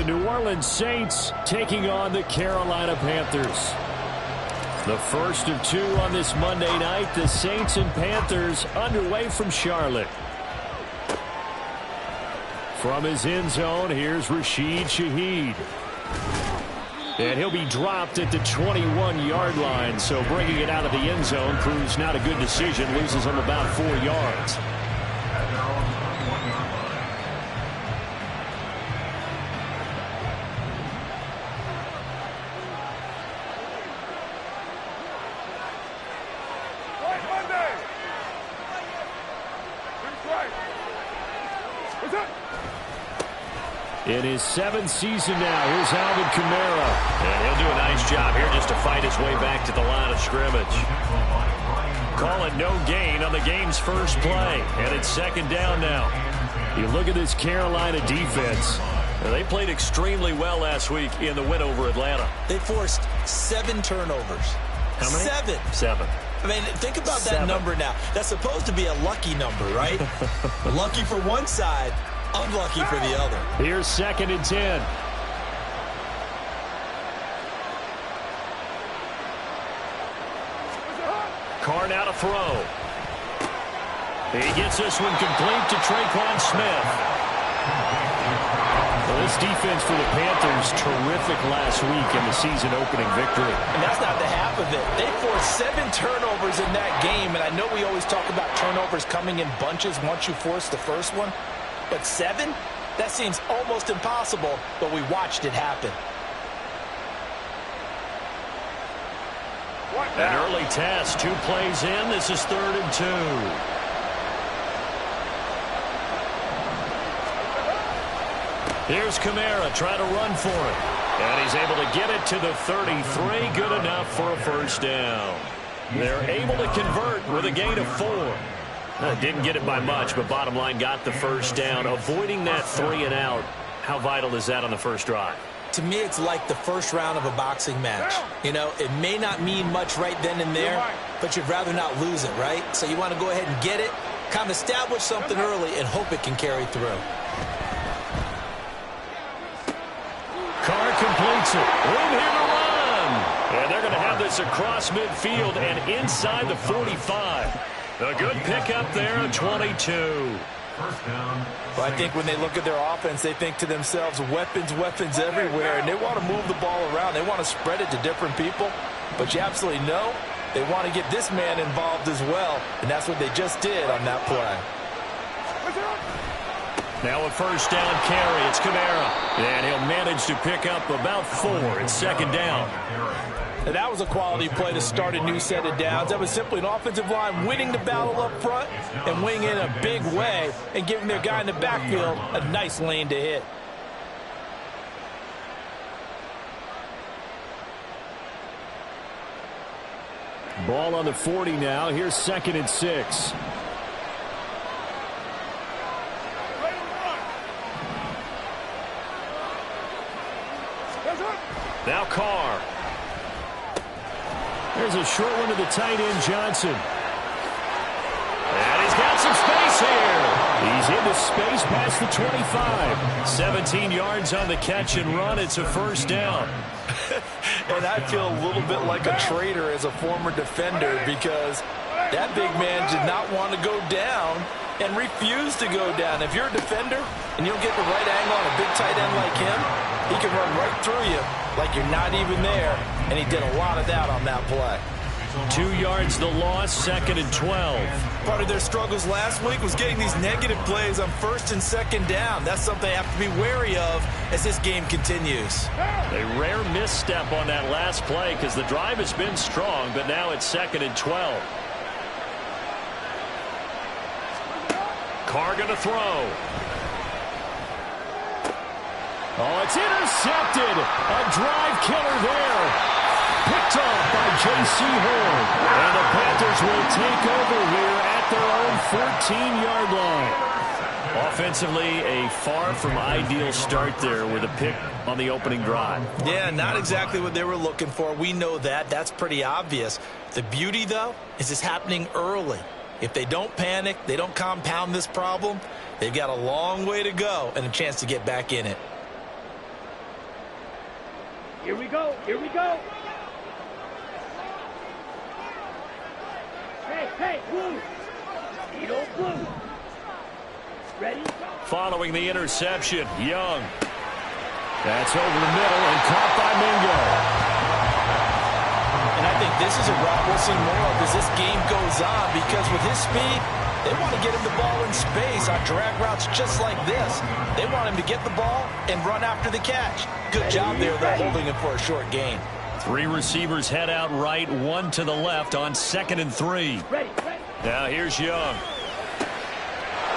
New Orleans Saints taking on the Carolina Panthers. The first of two on this Monday night. The Saints and Panthers underway from Charlotte. From his end zone, here's Rashid Shaheed. And he'll be dropped at the 21-yard line. So bringing it out of the end zone proves not a good decision. Loses him about 4 yards. In his 7th season now, here's Alvin Kamara. And he'll do a nice job here just to fight his way back to the line of scrimmage. Call it no gain on the game's first play. And it's 2nd down now. You look at this Carolina defense. They played extremely well last week in the win over Atlanta. They forced 7 turnovers. How many? 7. 7. I mean, think about that number now. That's supposed to be a lucky number, right? Lucky for one side, unlucky for the other. Here's 2nd and 10. Carr now to throw. He gets this one complete to Traquan Smith. Well, this defense for the Panthers, terrific last week in the season-opening victory. And that's not the half of it. They forced 7 turnovers in that game, and I know we always talk about turnovers coming in bunches once you force the first one, but 7? That seems almost impossible, but we watched it happen. An early test, 2 plays in. This is 3rd and 2. Here's Kamara trying to run for it. And he's able to get it to the 33. Good enough for a first down. They're able to convert with a gain of 4. Didn't get it by much, but bottom line got the first down. Avoiding that 3 and out. How vital is that on the first drive? To me, it's like the first round of a boxing match. You know, it may not mean much right then and there, but you'd rather not lose it, right? So you want to go ahead and get it, kind of establish something early, and hope it can carry through. Carr completes it. Room here to run. And they're going to have this across midfield and inside the 45. A good pickup there at 22. Well, I think when they look at their offense, they think to themselves, weapons, weapons everywhere, and they want to move the ball around. They want to spread it to different people, but you absolutely know they want to get this man involved as well, and that's what they just did on that play. Now a first down carry. It's Kamara, and he'll manage to pick up about 4. It's 2nd down. And that was a quality play to start a new set of downs. That was simply an offensive line winning the battle up front and winning in a big way and giving their guy in the backfield a nice lane to hit. Ball on the 40 now. Here's 2nd and 6. Now Carr. There's a short one to the tight end, Johnson. And he's got some space here. He's into space past the 25. 17 yards on the catch and run. It's a first down. And I feel a little bit like a traitor as a former defender because that big man did not want to go down and refused to go down. If you're a defender and you'll get the right angle on a big tight end like him, he can run right through you like you're not even there, and he did a lot of that on that play. 2 yards the loss, 2nd and 12. Part of their struggles last week was getting these negative plays on 1st and 2nd down. That's something they have to be wary of as this game continues. A rare misstep on that last play because the drive has been strong, but now it's 2nd and 12. Carr going to throw. Oh, it's intercepted. A drive killer there. Picked off by J.C. Horn. And the Panthers will take over here at their own 14-yard line. Offensively, a far from ideal start there with a pick on the opening drive. Yeah, not exactly what they were looking for. We know that. That's pretty obvious. The beauty, though, is it's happening early. If they don't panic, they don't compound this problem, they've got a long way to go and a chance to get back in it. Here we go. Here we go. Hey, blue. Need old blue. Ready? Following the interception, Young. That's over the middle and caught by Mingo. And I think this is a route we'll see more of as this game goes on, because with his speed, they want to get him the ball in space on drag routes just like this. They want him to get the ball and run after the catch. Good job there, though, holding him for a short gain. 3 receivers head out right, 1 to the left on 2nd and 3. Ready. Now here's Young.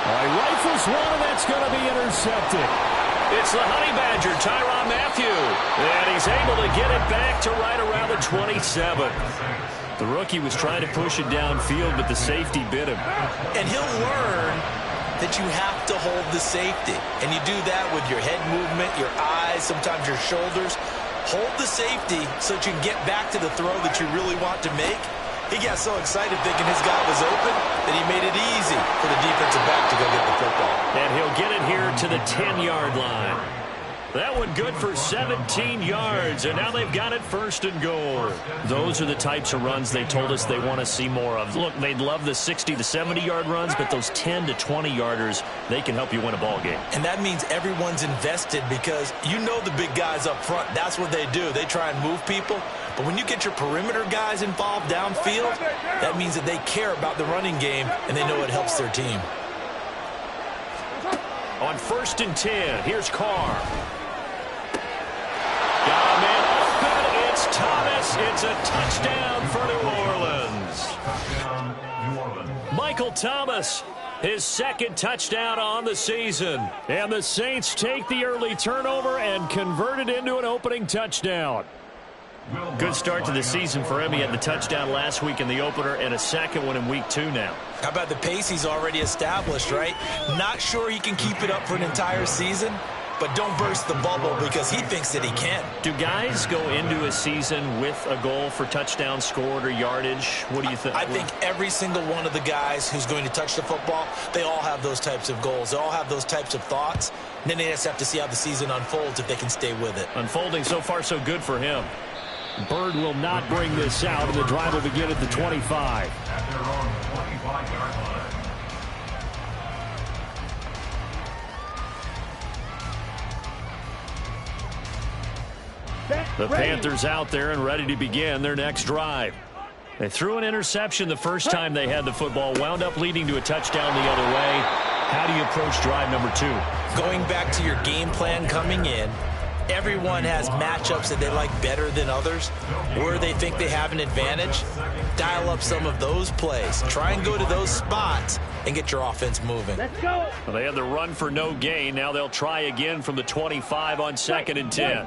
He rifles one, and that's going to be intercepted. It's the Honey Badger, Tyrann Mathieu. And he's able to get it back to right around the 27. The rookie was trying to push it downfield, but the safety bit him. And he'll learn that you have to hold the safety. And you do that with your head movement, your eyes, sometimes your shoulders. Hold the safety so that you can get back to the throw that you really want to make. He got so excited thinking his guy was open that he made it easy for the defensive back to go get the football. And he'll get it here to the 10-yard line. That one good for 17 yards, and now they've got it 1st and goal. Those are the types of runs they told us they want to see more of. Look, they'd love the 60 to 70-yard runs, but those 10 to 20-yarders, they can help you win a ball game. And that means everyone's invested, because you know the big guys up front, that's what they do. They try and move people. But when you get your perimeter guys involved downfield, that means that they care about the running game, and they know it helps their team. On 1st and 10, here's Carr. Got a man open. It's Thomas. It's a touchdown for New Orleans. Michael Thomas, his 2nd touchdown on the season. And the Saints take the early turnover and convert it into an opening touchdown. Good start to the season for him. He had the touchdown last week in the opener and a 2nd one in week 2 now. How about the pace he's already established, right? Not sure he can keep it up for an entire season, but don't burst the bubble, because he thinks that he can. Do guys go into a season with a goal for touchdown scored or yardage? What do you think? I think every single one of the guys who's going to touch the football, they all have those types of goals. They all have those types of thoughts. And then they just have to see how the season unfolds if they can stay with it. Unfolding so far so good for him. Bird will not bring this out, and the drive will begin at the 25. The Panthers out there and ready to begin their next drive. They threw an interception the first time they had the football, wound up leading to a touchdown the other way. How do you approach drive number 2? Going back to your game plan coming in, everyone has matchups that they like better than others, where they think they have an advantage. Dial up some of those plays. Try and go to those spots and get your offense moving. Let's go. Well, they had the run for no gain. Now they'll try again from the 25 on 2nd and 10.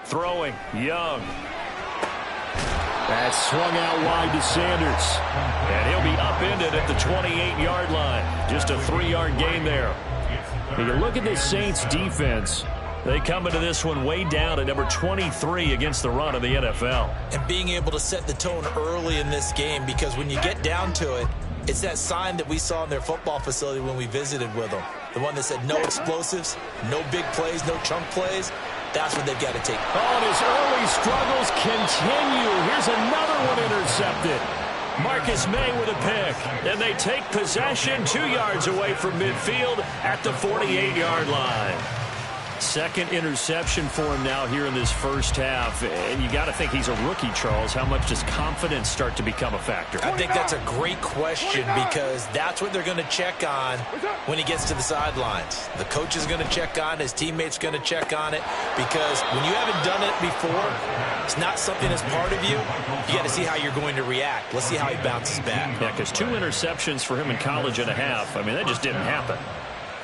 Throwing, Young. That's swung out wide to Sanders. And he'll be upended at the 28-yard line. Just a 3-yard gain there. When you look at this Saints defense, they come into this one way down at number 23 against the run of the NFL. And being able to set the tone early in this game, because when you get down to it, it's that sign that we saw in their football facility when we visited with them. The one that said no explosives, no big plays, no chunk plays. That's what they've got to take. Oh, and his early struggles continue. Here's another one intercepted. Marcus May with a pick. And they take possession 2 yards away from midfield at the 48-yard line. 2nd interception for him now here in this first half. And you got to think he's a rookie, Charles. How much does confidence start to become a factor? I think that's a great question, because that's what they're going to check on when he gets to the sidelines. The coach is going to check on it. His teammates going to check on it, because when you haven't done it before, it's not something that's part of you. You got to see how you're going to react. Let's see how he bounces back. Yeah, because 2 interceptions for him in college and a half. I mean, that just didn't happen.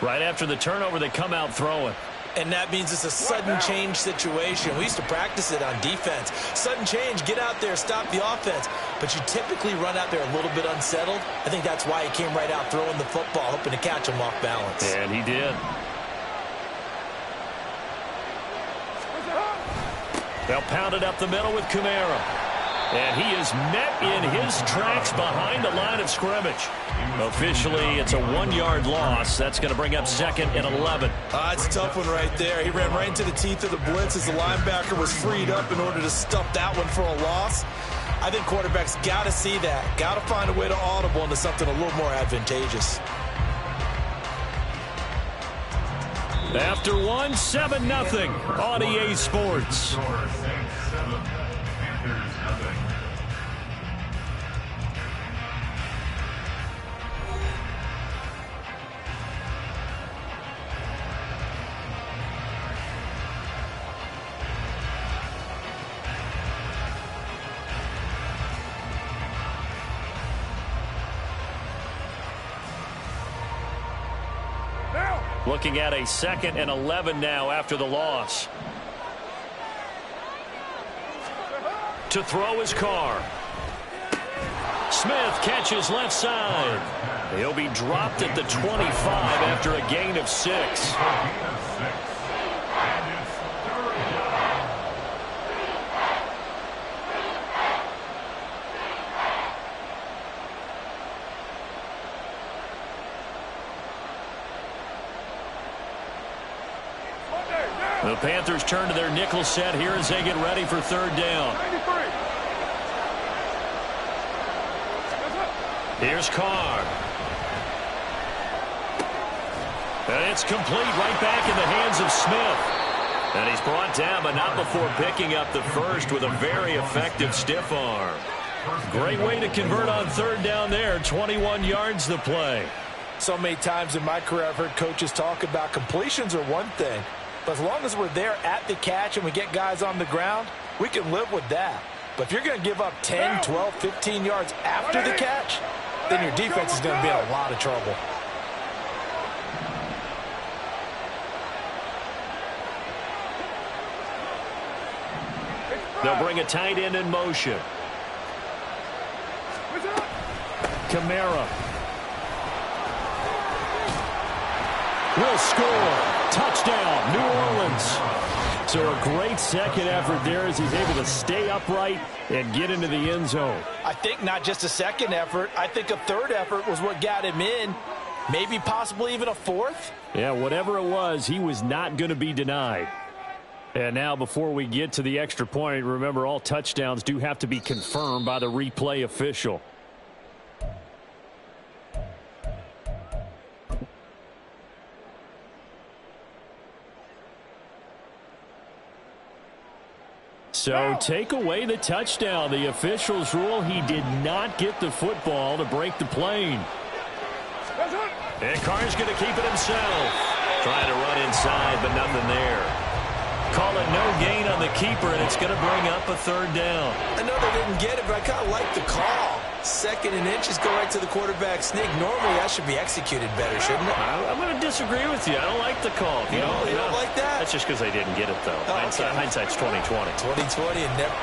Right after the turnover, they come out throwing. And that means it's a sudden change situation. We used to practice it on defense. Sudden change, get out there, stop the offense. But you typically run out there a little bit unsettled. I think that's why he came right out throwing the football, hoping to catch him off balance. And he did. They'll pound it up the middle with Kamara. And he is met in his tracks behind the line of scrimmage. Officially, it's a 1-yard loss. That's going to bring up 2nd and 11. It's a tough one right there. He ran right into the teeth of the blitz as the linebacker was freed up in order to stuff that one for a loss. I think quarterbacks got to see that. Got to find a way to audible into something a little more advantageous. After 7-0 on EA Sports. Looking at a 2nd and 11 now after the loss. To throw his Carr. Smith catches left side. He'll be dropped at the 25 after a gain of 6. The Panthers turn to their nickel set here as they get ready for 3rd down. Here's Carr. And it's complete right back in the hands of Smith. And he's brought down, but not before picking up the first with a very effective stiff arm. Great way to convert on 3rd down there. 21 yards the play. So many times in my career I've heard coaches talk about completions are one thing. But as long as we're there at the catch and we get guys on the ground, we can live with that. But if you're going to give up 10, 12, 15 yards after the catch, then your defense is going to be in a lot of trouble. They'll bring a tight end in motion. Kamara will score. Touchdown, New Orleans. So a great second effort there as he's able to stay upright and get into the end zone. I think not just a second effort. I think a third effort was what got him in. Maybe possibly even a fourth. Yeah, whatever it was, he was not going to be denied. And now before we get to the extra point, remember all touchdowns do have to be confirmed by the replay official. So take away the touchdown. The officials rule he did not get the football to break the plane. And Carr's going to keep it himself. Trying to run inside, but nothing there. Call it no gain on the keeper, and it's going to bring up a 3rd down. I know they didn't get it, but I kind of like the call. 2nd and inches, go right to the quarterback sneak. Normally, that should be executed better, shouldn't it? I'm going to disagree with you. I don't like the call. You don't like that? That's just because they didn't get it, though. Hindsight's 20/20. 20/20 and never.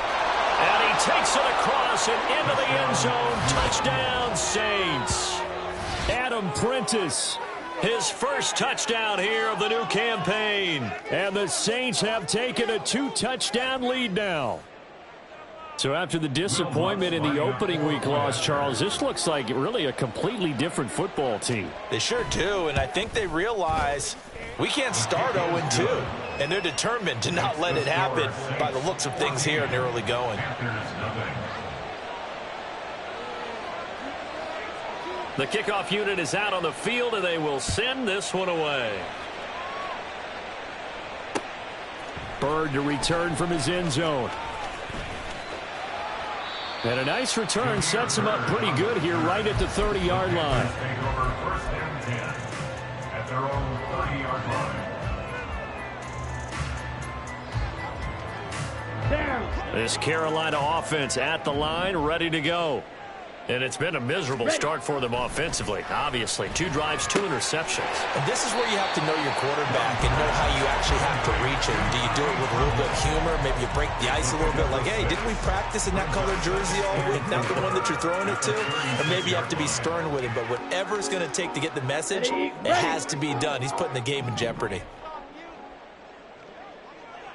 And he takes it across and into the end zone. Touchdown, Saints. Adam Prentice. His first touchdown here of the new campaign. And the Saints have taken a 2-touchdown lead now. So after the disappointment in the opening week loss, Charles, this looks like really a completely different football team. They sure do, and I think they realize we can't start 0-2. And they're determined to not let it happen by the looks of things here in the early going. The kickoff unit is out on the field, and they will send this one away. Bird to return from his end zone. And a nice return sets him up pretty good here right at the 30-yard line. This Carolina offense at the line, ready to go. And it's been a miserable start for them offensively. Obviously, 2 drives, 2 interceptions. And this is where you have to know your quarterback and know how you actually have to reach him. Do you do it with a little bit of humor? Maybe you break the ice a little bit, like, hey, didn't we practice in that colored jersey all week? Not the one that you're throwing it to? Or maybe you have to be stern with him. But whatever it's going to take to get the message, it has to be done. He's putting the game in jeopardy.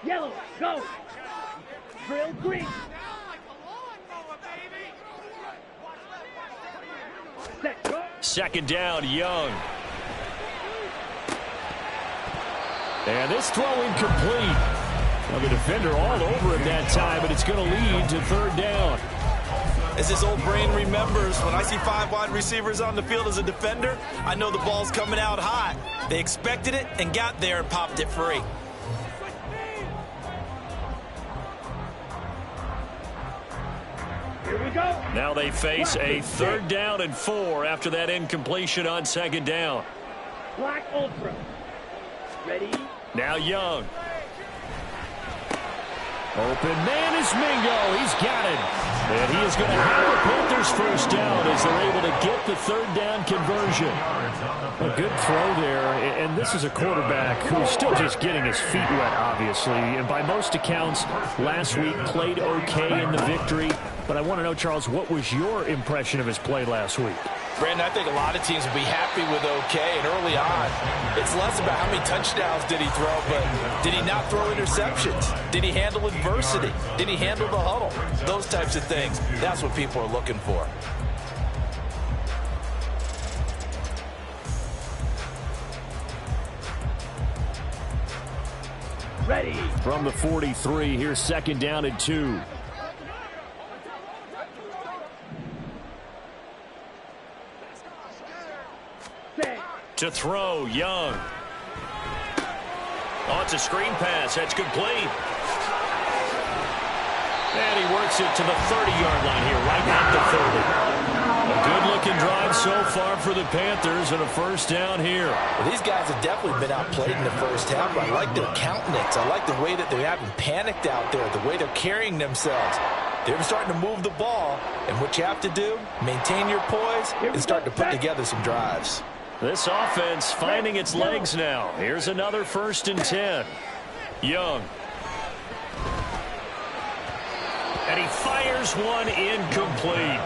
Yellow, go. Drill green. Second down, Young. And this throw incomplete. Well, the defender all over him that time, but it's going to lead to third down. As his old brain remembers, when I see 5 wide receivers on the field as a defender, I know the ball's coming out hot. They expected it and got there and popped it free. Here we go. Now they face a third down and 4 after that incompletion on second down. Black Ultra. Ready? Now Young. Open man is Mingo. He's got it. And he is going to have the Panthers first down as they're able to get the third down conversion. A good throw there. And this is a quarterback who's still just getting his feet wet, obviously. And by most accounts, last week played okay in the victory. But I want to know, Charles, what was your impression of his play last week? Brandon, I think a lot of teams will be happy with okay, and early on, it's less about how many touchdowns did he throw, but did he not throw interceptions? Did he handle adversity? Did he handle the huddle? Those types of things, that's what people are looking for. Ready. From the 43, here's second down and 2. To throw, Young. Oh, it's a screen pass. That's complete. And he works it to the 30-yard line here, right at the 30. A good-looking drive so far for the Panthers and a first down here. Well, these guys have definitely been outplayed in the first half. I like their countenance. I like the way that they haven't panicked out there, the way they're carrying themselves. They're starting to move the ball, and what you have to do, maintain your poise and start to put together some drives. This offense finding its legs now. Here's another 1st and 10. Young. And he fires one incomplete.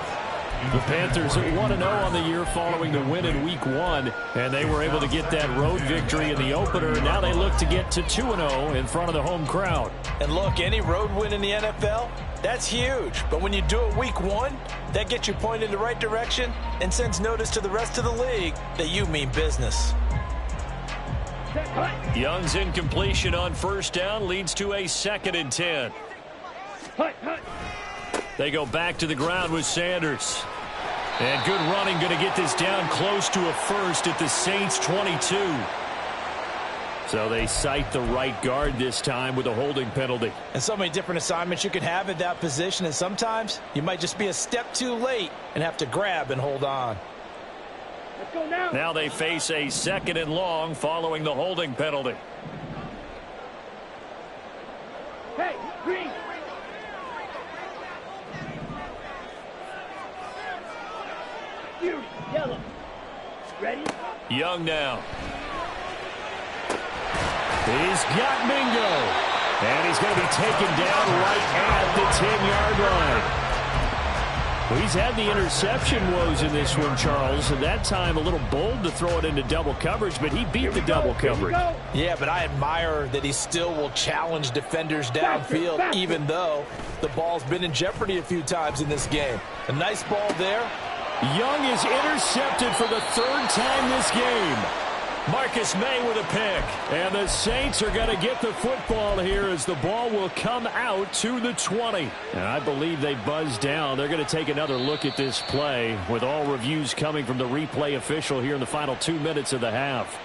The Panthers at 1-0 on the year following the win in Week 1, and they were able to get that road victory in the opener. Now they look to get to 2-0 in front of the home crowd. And look, any road win in the NFL, that's huge. But when you do it Week 1, that gets you pointed in the right direction and sends notice to the rest of the league that you mean business. Young's incompletion on first down leads to a 2nd and 10. They go back to the ground with Sanders. And good running, going to get this down close to a first at the Saints 22. So they cite the right guard this time with a holding penalty. And so many different assignments you can have at that position, and sometimes you might just be a step too late and have to grab and hold on. Let's go now. Now they face a 2nd and long following the holding penalty. Hey, green. Yellow. Ready? Young now. He's got Mingo. And he's going to be taken down right at the 10-yard line. Well, he's had the interception woes in this one, Charles. At that time, a little bold to throw it into double coverage, but he beat the double coverage. Yeah, but I admire that he still will challenge defenders downfield, even though the ball's been in jeopardy a few times in this game. A nice ball there. Young is intercepted for the 3rd time this game. Marcus May with a pick. And the Saints are going to get the football here as the ball will come out to the 20. And I believe they buzzed down. They're going to take another look at this play with all reviews coming from the replay official here in the final 2 minutes of the half.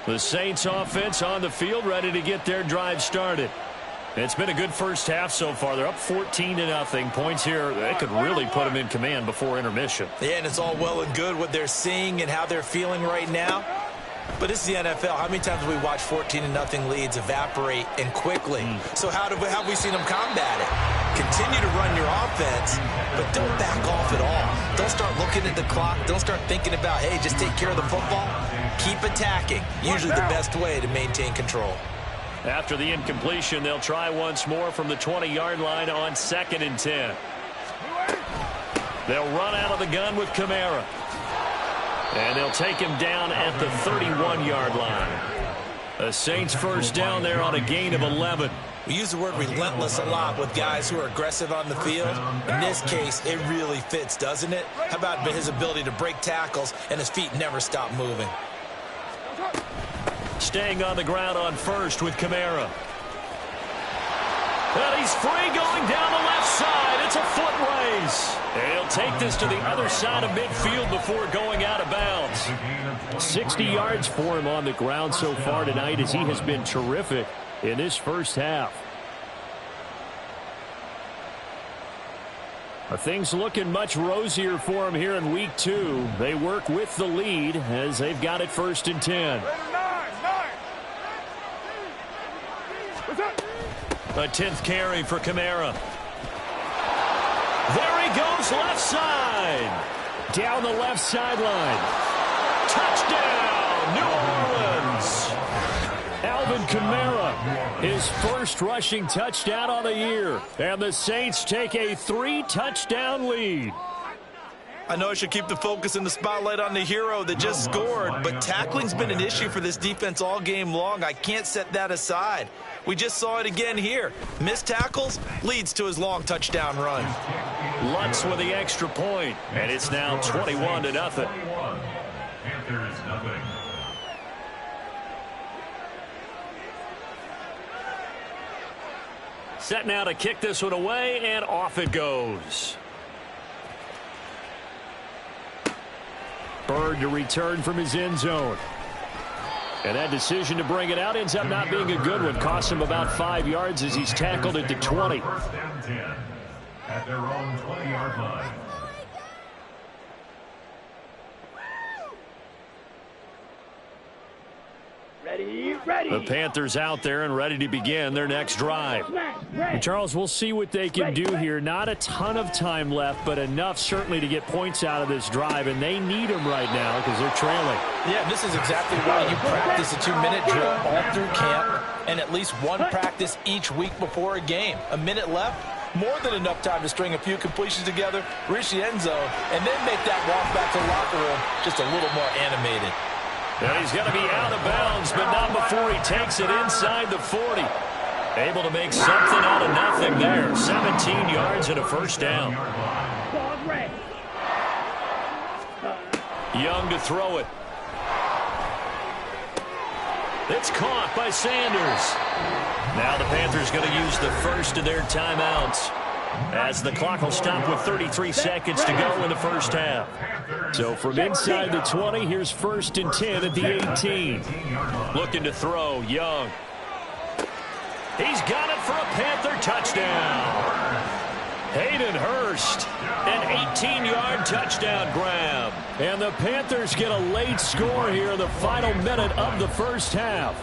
The Saints offense on the field ready to get their drive started. It's been a good first half so far. They're up 14-0. Points here, they could really put them in command before intermission. Yeah, and it's all well and good what they're seeing and how they're feeling right now. But this is the NFL. How many times have we watched 14-0 leads evaporate and quickly? So how have we seen them combat it? Continue to run your offense, but don't back off at all. Don't start looking at the clock. Don't start thinking about, hey, just take care of the football. Keep attacking. Usually the best way to maintain control. After the incompletion, they'll try once more from the 20-yard line on 2nd and 10. They'll run out of the gun with Kamara. And they'll take him down at the 31-yard line. The Saints first down there on a gain of 11. We use the word relentless a lot with guys who are aggressive on the field. In this case, it really fits, doesn't it? How about his ability to break tackles and his feet never stop moving? Staying on the ground on first with Kamara. And he's free going down the left side. It's a foot race. And he'll take this to the other side of midfield before going out of bounds. 60 yards for him on the ground so far tonight as he has been terrific in this first half. Things looking much rosier for him here in week 2. They work with the lead as they've got it 1st and 10. A 10th carry for Kamara. There he goes left side. Down the left sideline. Touchdown, New Orleans. Alvin Kamara, his first rushing touchdown on the year. And the Saints take a 3-touchdown lead. I know I should keep the focus and the spotlight on the hero that just scored, but tackling's been an issue for this defense all game long. I can't set that aside. We just saw it again here. Missed tackles leads to his long touchdown run. Lutz with the extra point, and it's now 21-0. Panthers nothing. Set now to kick this one away, and off it goes. Bird to return from his end zone. And that decision to bring it out ends up not being a good one. Cost him about 5 yards as he's tackled at the 20. First down 10 at their own 20-yard line. Ready. The Panthers out there and ready to begin their next drive. And Charles, we'll see what they can do here. Not a ton of time left, but enough certainly to get points out of this drive, and they need them right now because they're trailing. Yeah, this is exactly why you practice a 2-minute drill all through camp and at least one practice each week before a game. A minute left, more than enough time to string a few completions together, reach the end zone, and then make that walk back to the locker room just a little more animated. And he's going to be out of bounds, but not before he takes it inside the 40. Able to make something out of nothing there. 17 yards and a first down. Young to throw it. It's caught by Sanders. Now the Panthers going to use the first of their timeouts as the clock will stop with 33 seconds to go in the first half. So from inside the 20, here's 1st and 10 at the 18. Looking to throw, Young. He's got it for a Panther touchdown. Hayden Hurst, an 18-yard touchdown grab. And the Panthers get a late score here in the final minute of the first half.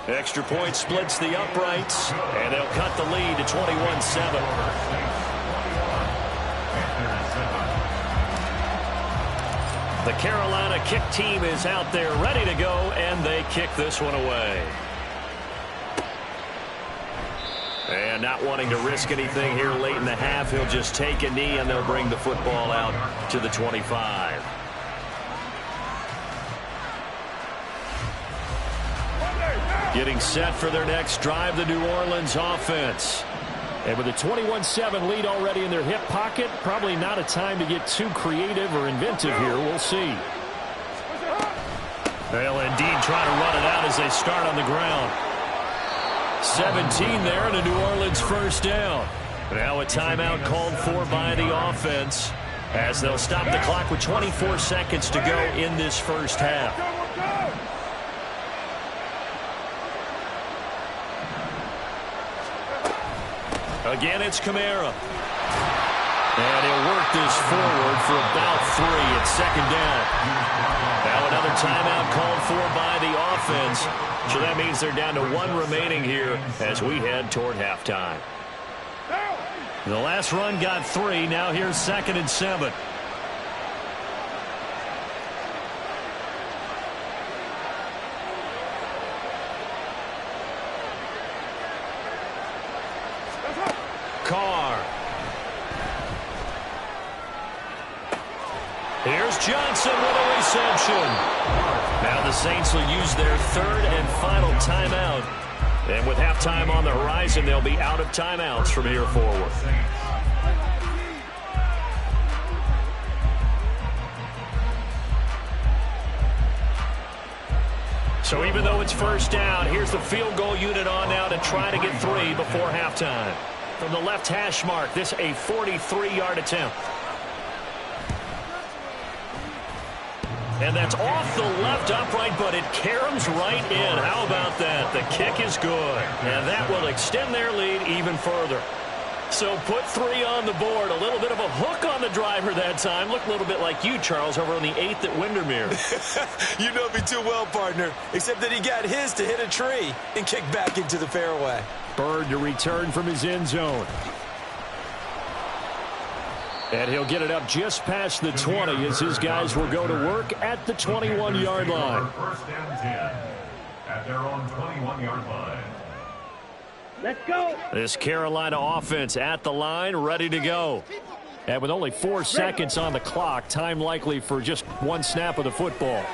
Extra point splits the uprights, and they'll cut the lead to 21-7. The Carolina kick team is out there ready to go, and they kick this one away. And not wanting to risk anything here late in the half, he'll just take a knee, and they'll bring the football out to the 25. Getting set for their next drive, the New Orleans offense. And with a 21-7 lead already in their hip pocket, probably not a time to get too creative or inventive here. We'll see. They'll indeed try to run it out as they start on the ground. 17 there and a New Orleans first down. Now a timeout called for by the offense as they'll stop the clock with 24 seconds to go in this first half. Again, it's Kamara. And he'll work this forward for about 3 at second down. Now another timeout called for by the offense. So that means they're down to 1 remaining here as we head toward halftime. The last run got 3. Now here's 2nd and 7. Carr. Here's Johnson with a reception. Now the Saints will use their third and final timeout. And with halftime on the horizon, they'll be out of timeouts from here forward. So even though it's first down, here's the field goal unit on now to try to get 3 before halftime. From the left hash mark, this a 43-yard attempt. And that's off the left upright, but it caroms right in. How about that? The kick is good. And that will extend their lead even further. So put 3 on the board. A little bit of a hook on the driver that time. Looked a little bit like you, Charles, over on the 8th at Windermere. You know me too well, partner. Except that he got his to hit a tree and kick back into the fairway. Bird to return from his end zone. And he'll get it up just past the 20 as his guys will go to work at the 21-yard line. First and 10 at their own 21-yard line. Let's go. This Carolina offense at the line, ready to go. And with only 4 seconds on the clock, time likely for just 1 snap of the football.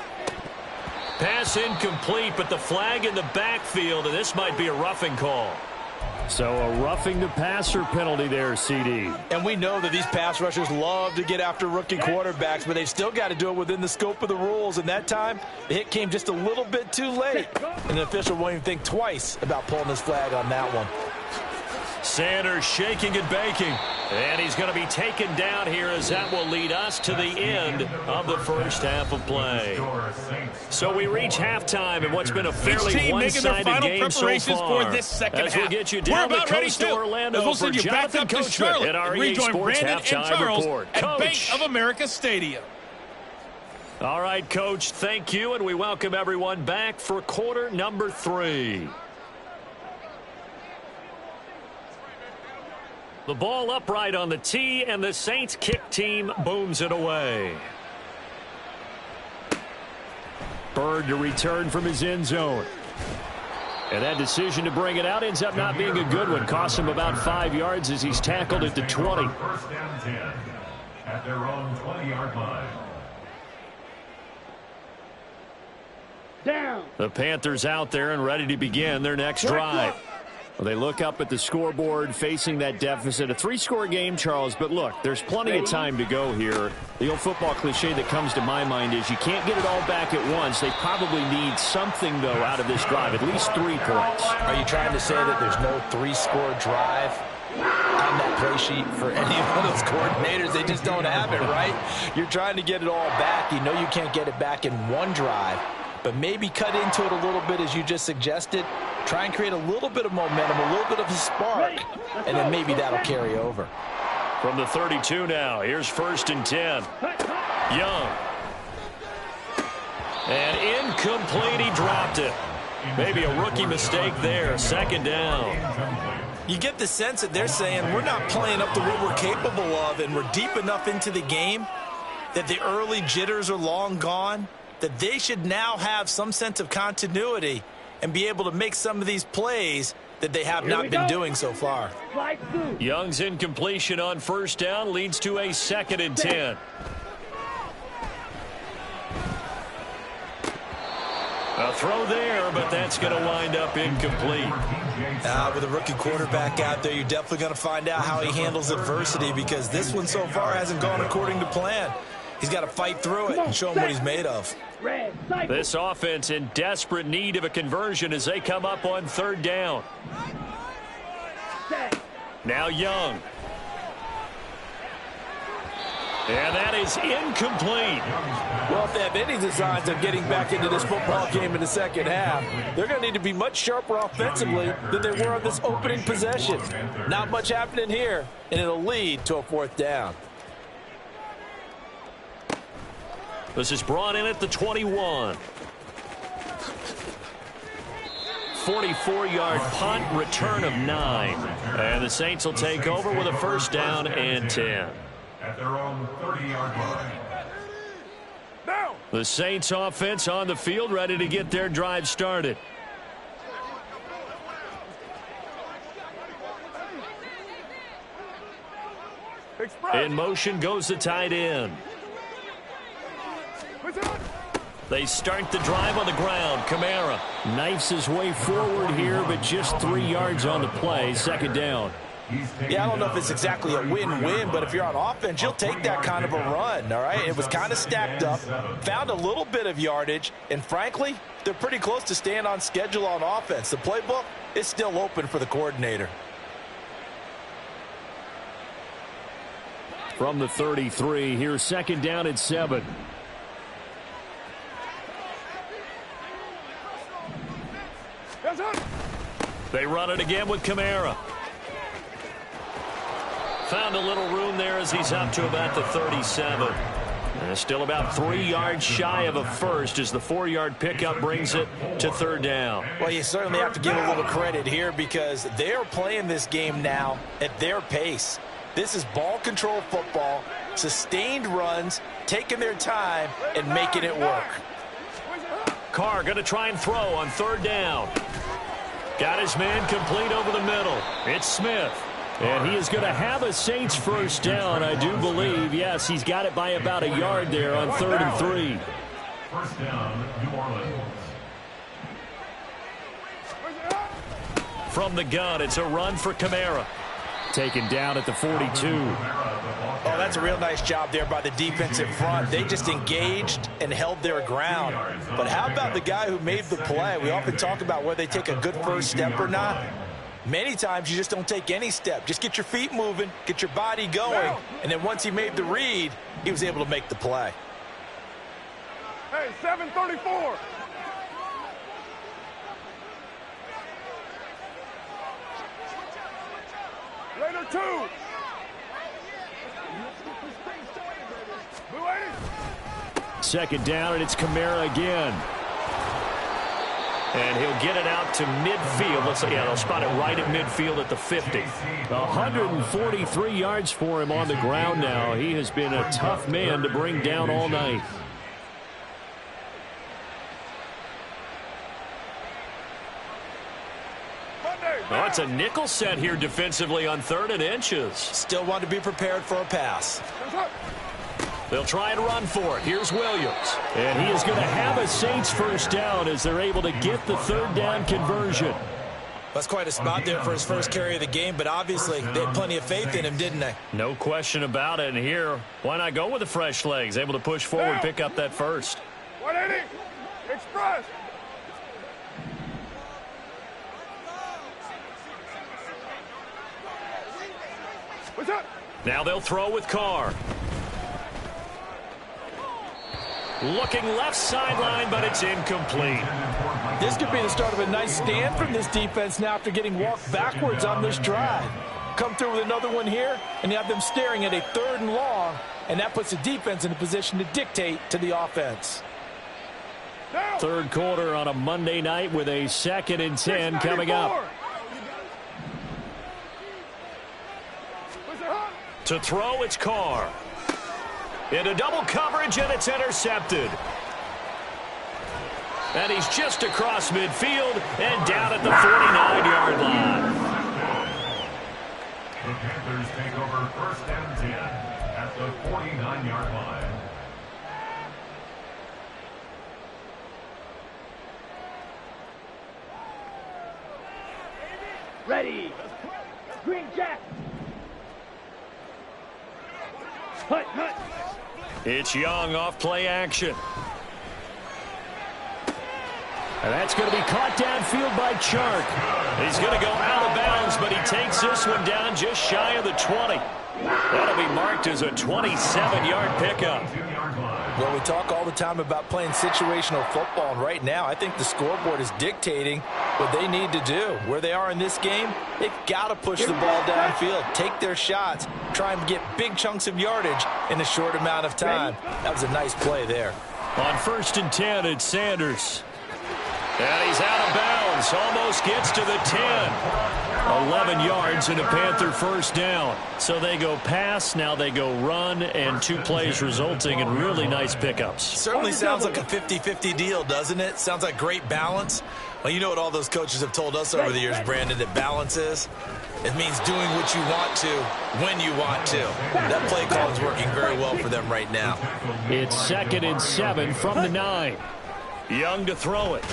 Pass incomplete, but the flag in the backfield, and this might be a roughing call. So a roughing the passer penalty there, CD. And we know that these pass rushers love to get after rookie quarterbacks, but they've still got to do it within the scope of the rules. And that time, the hit came just a little bit too late. And the official won't even think twice about pulling his flag on that one. Sanders shaking and baking. And he's going to be taken down here as that will lead us to the end of the first half of play. So we reach halftime in what's been a fairly one-sided game so far. For this second as we'll get you down the coast to Orlando we'll for send you back Jonathan up to Coachman Charlotte at our and EA rejoin Sports Brandon and Halftime Charles Report. at Coach. Bank of America Stadium. All right, Coach, thank you, and we welcome everyone back for quarter number 3. The ball upright on the tee, and the Saints kick team booms it away. Bird to return from his end zone. And that decision to bring it out ends up not being a good one. Cost him about 5 yards as he's tackled at the 20. First and 10 at their own 20-yard line. Down. The Panthers out there and ready to begin their next drive. Well, they look up at the scoreboard facing that deficit. A 3-score game, Charles, but look, there's plenty of time to go here. The old football cliche that comes to my mind is you can't get it all back at once. They probably need something, though, out of this drive, at least 3 points. Are you trying to say that there's no 3-score drive on that play sheet for any of those coordinators? They just don't have it, right? You're trying to get it all back. You know you can't get it back in one drive, but maybe cut into it a little bit as you just suggested. Try and create a little bit of momentum, a little bit of a spark, and then maybe that'll carry over. From the 32 now, here's first and 10. Young. And incomplete, he dropped it. Maybe a rookie mistake there, second down. You get the sense that they're saying we're not playing up to what we're capable of, and we're deep enough into the game that the early jitters are long gone, that they should now have some sense of continuity and be able to make some of these plays that they have not been doing so far. Young's incompletion on first down leads to a second and 10. A throw there, but that's going to wind up incomplete. With a rookie quarterback out there, you're definitely going to find out how he handles adversity, because this one so far hasn't gone according to plan. He's got to fight through it and show him what he's made of. This offense in desperate need of a conversion as they come up on third down. Now Young. And that is incomplete. Well, if they have any designs of getting back into this football game in the second half, they're going to need to be much sharper offensively than they were on this opening possession. Not much happening here, and it'll lead to a 4th down. This is brought in at the 21. 44-yard punt, return of 9. And the Saints will take over with a first down and 10. At their own 30-yard line. The Saints offense on the field, ready to get their drive started. In motion goes the tight end. They start the drive on the ground. Kamara knifes his way forward here, but just 3 yards on the play. Second down. Yeah, I don't know if it's exactly a win-win, but if you're on offense, you'll take that kind of a run, all right? It was kind of stacked up, found a little bit of yardage, and frankly, they're pretty close to staying on schedule on offense. The playbook is still open for the coordinator. From the 33, here's second down at 7. They run it again with Kamara. Found a little room there as he's up to about the 37. And still about 3 yards shy of a first as the 4-yard pickup brings it to third down. Well, you certainly have to give a little credit here because they're playing this game now at their pace. This is ball control football, sustained runs, taking their time and making it work. Carr going to try and throw on third down. Got his man complete over the middle. It's Smith. And he is going to have a Saints first down, I do believe. Yes, he's got it by about a yard there on 3rd and 3. First down, New Orleans. From the gun, it's a run for Kamara. Taken down at the 42. Oh, that's a real nice job there by the defensive front. They just engaged and held their ground. But how about the guy who made the play? We often talk about whether they take a good first step or not. Many times you just don't take any step. Just get your feet moving, get your body going, and then once he made the read, he was able to make the play. Hey, 734. Later 2. Second down, and it's Kamara again. And he'll get it out to midfield. Let's say, yeah, they'll spot it right at midfield at the 50. 143 yards for him on the ground now. He has been a tough man to bring down all night. Oh, it's a nickel set here defensively on 3rd and inches. Still want to be prepared for a pass. They'll try and run for it. Here's Williams. And he is going to have a Saints first down as they're able to get the 3rd down conversion. That's quite a spot there for his first carry of the game, but obviously they had plenty of faith in him, didn't they? No question about it. And here, why not go with the fresh legs? Able to push forward, pick up that first. 180. Express. What's up? Now they'll throw with Carr. Looking left sideline, but it's incomplete. This could be the start of a nice stand from this defense now after getting walked backwards on this drive. Come through with another one here, and you have them staring at a 3rd and long, and that puts the defense in a position to dictate to the offense. Third quarter on a Monday night with a 2nd and 10 coming up. To throw, it's Carr. Into double coverage, and it's intercepted. And he's just across midfield and down at the 49-yard line. The Panthers take over 1st and 10 at the 49-yard line. Ready. Green Jack. Hut, hut. It's Young off play action. And that's going to be caught downfield by Chark. He's going to go out of bounds, but he takes this one down just shy of the 20. That'll be marked as a 27-yard pickup. Well, we talk all the time about playing situational football, and right now I think the scoreboard is dictating what they need to do. Where they are in this game, they've got to push the ball downfield, take their shots, try and get big chunks of yardage in a short amount of time. That was a nice play there. On 1st and 10, it's Sanders. And he's out of bounds. Almost gets to the 10. 11 yards and a Panther first down. So they go pass, now they go run, and 2 plays resulting in really nice pickups. Certainly sounds like a 50-50 deal, doesn't it? Sounds like great balance. Well, you know what all those coaches have told us over the years, Brandon, that balance is? It means doing what you want to, when you want to. That play call is working very well for them right now. It's 2nd and 7 from the 9. Young to throw it.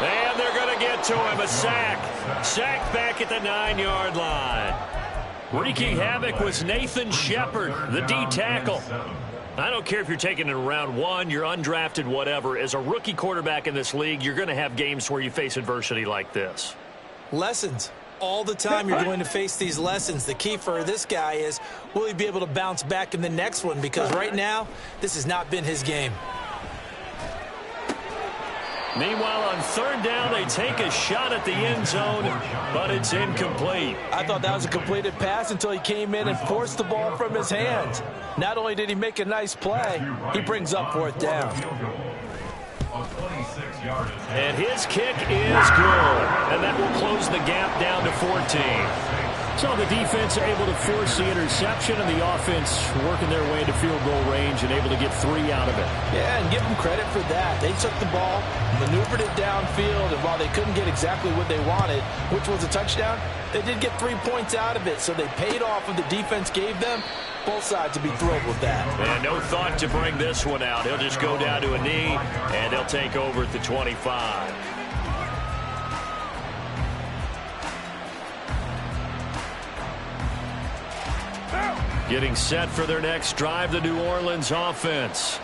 And they're going to get to him. A sack. Sack back at the 9-yard line. Wreaking havoc was Nathan Shepard, the D tackle. I don't care if you're taking it in round 1, you're undrafted, whatever. As a rookie quarterback in this league, you're going to have games where you face adversity like this. Lessons. All the time you're going to face these lessons. The key for this guy is, will he be able to bounce back in the next one? Because right now, this has not been his game. Meanwhile, on 3rd down, they take a shot at the end zone, but it's incomplete. I thought that was a completed pass until he came in and forced the ball from his hands. Not only did he make a nice play, he brings up 4th down. And his kick is good, and that will close the gap down to 14. So the defense able to force the interception, and the offense working their way into field goal range and able to get 3 out of it. Yeah, and give them credit for that. They took the ball, maneuvered it downfield, and while they couldn't get exactly what they wanted, which was a touchdown, they did get 3 points out of it, so they paid off what the defense gave them. Both sides will be thrilled with that. And no thought to bring this one out. He'll just go down to a knee, and they'll take over at the 25. Getting set for their next drive, the New Orleans offense.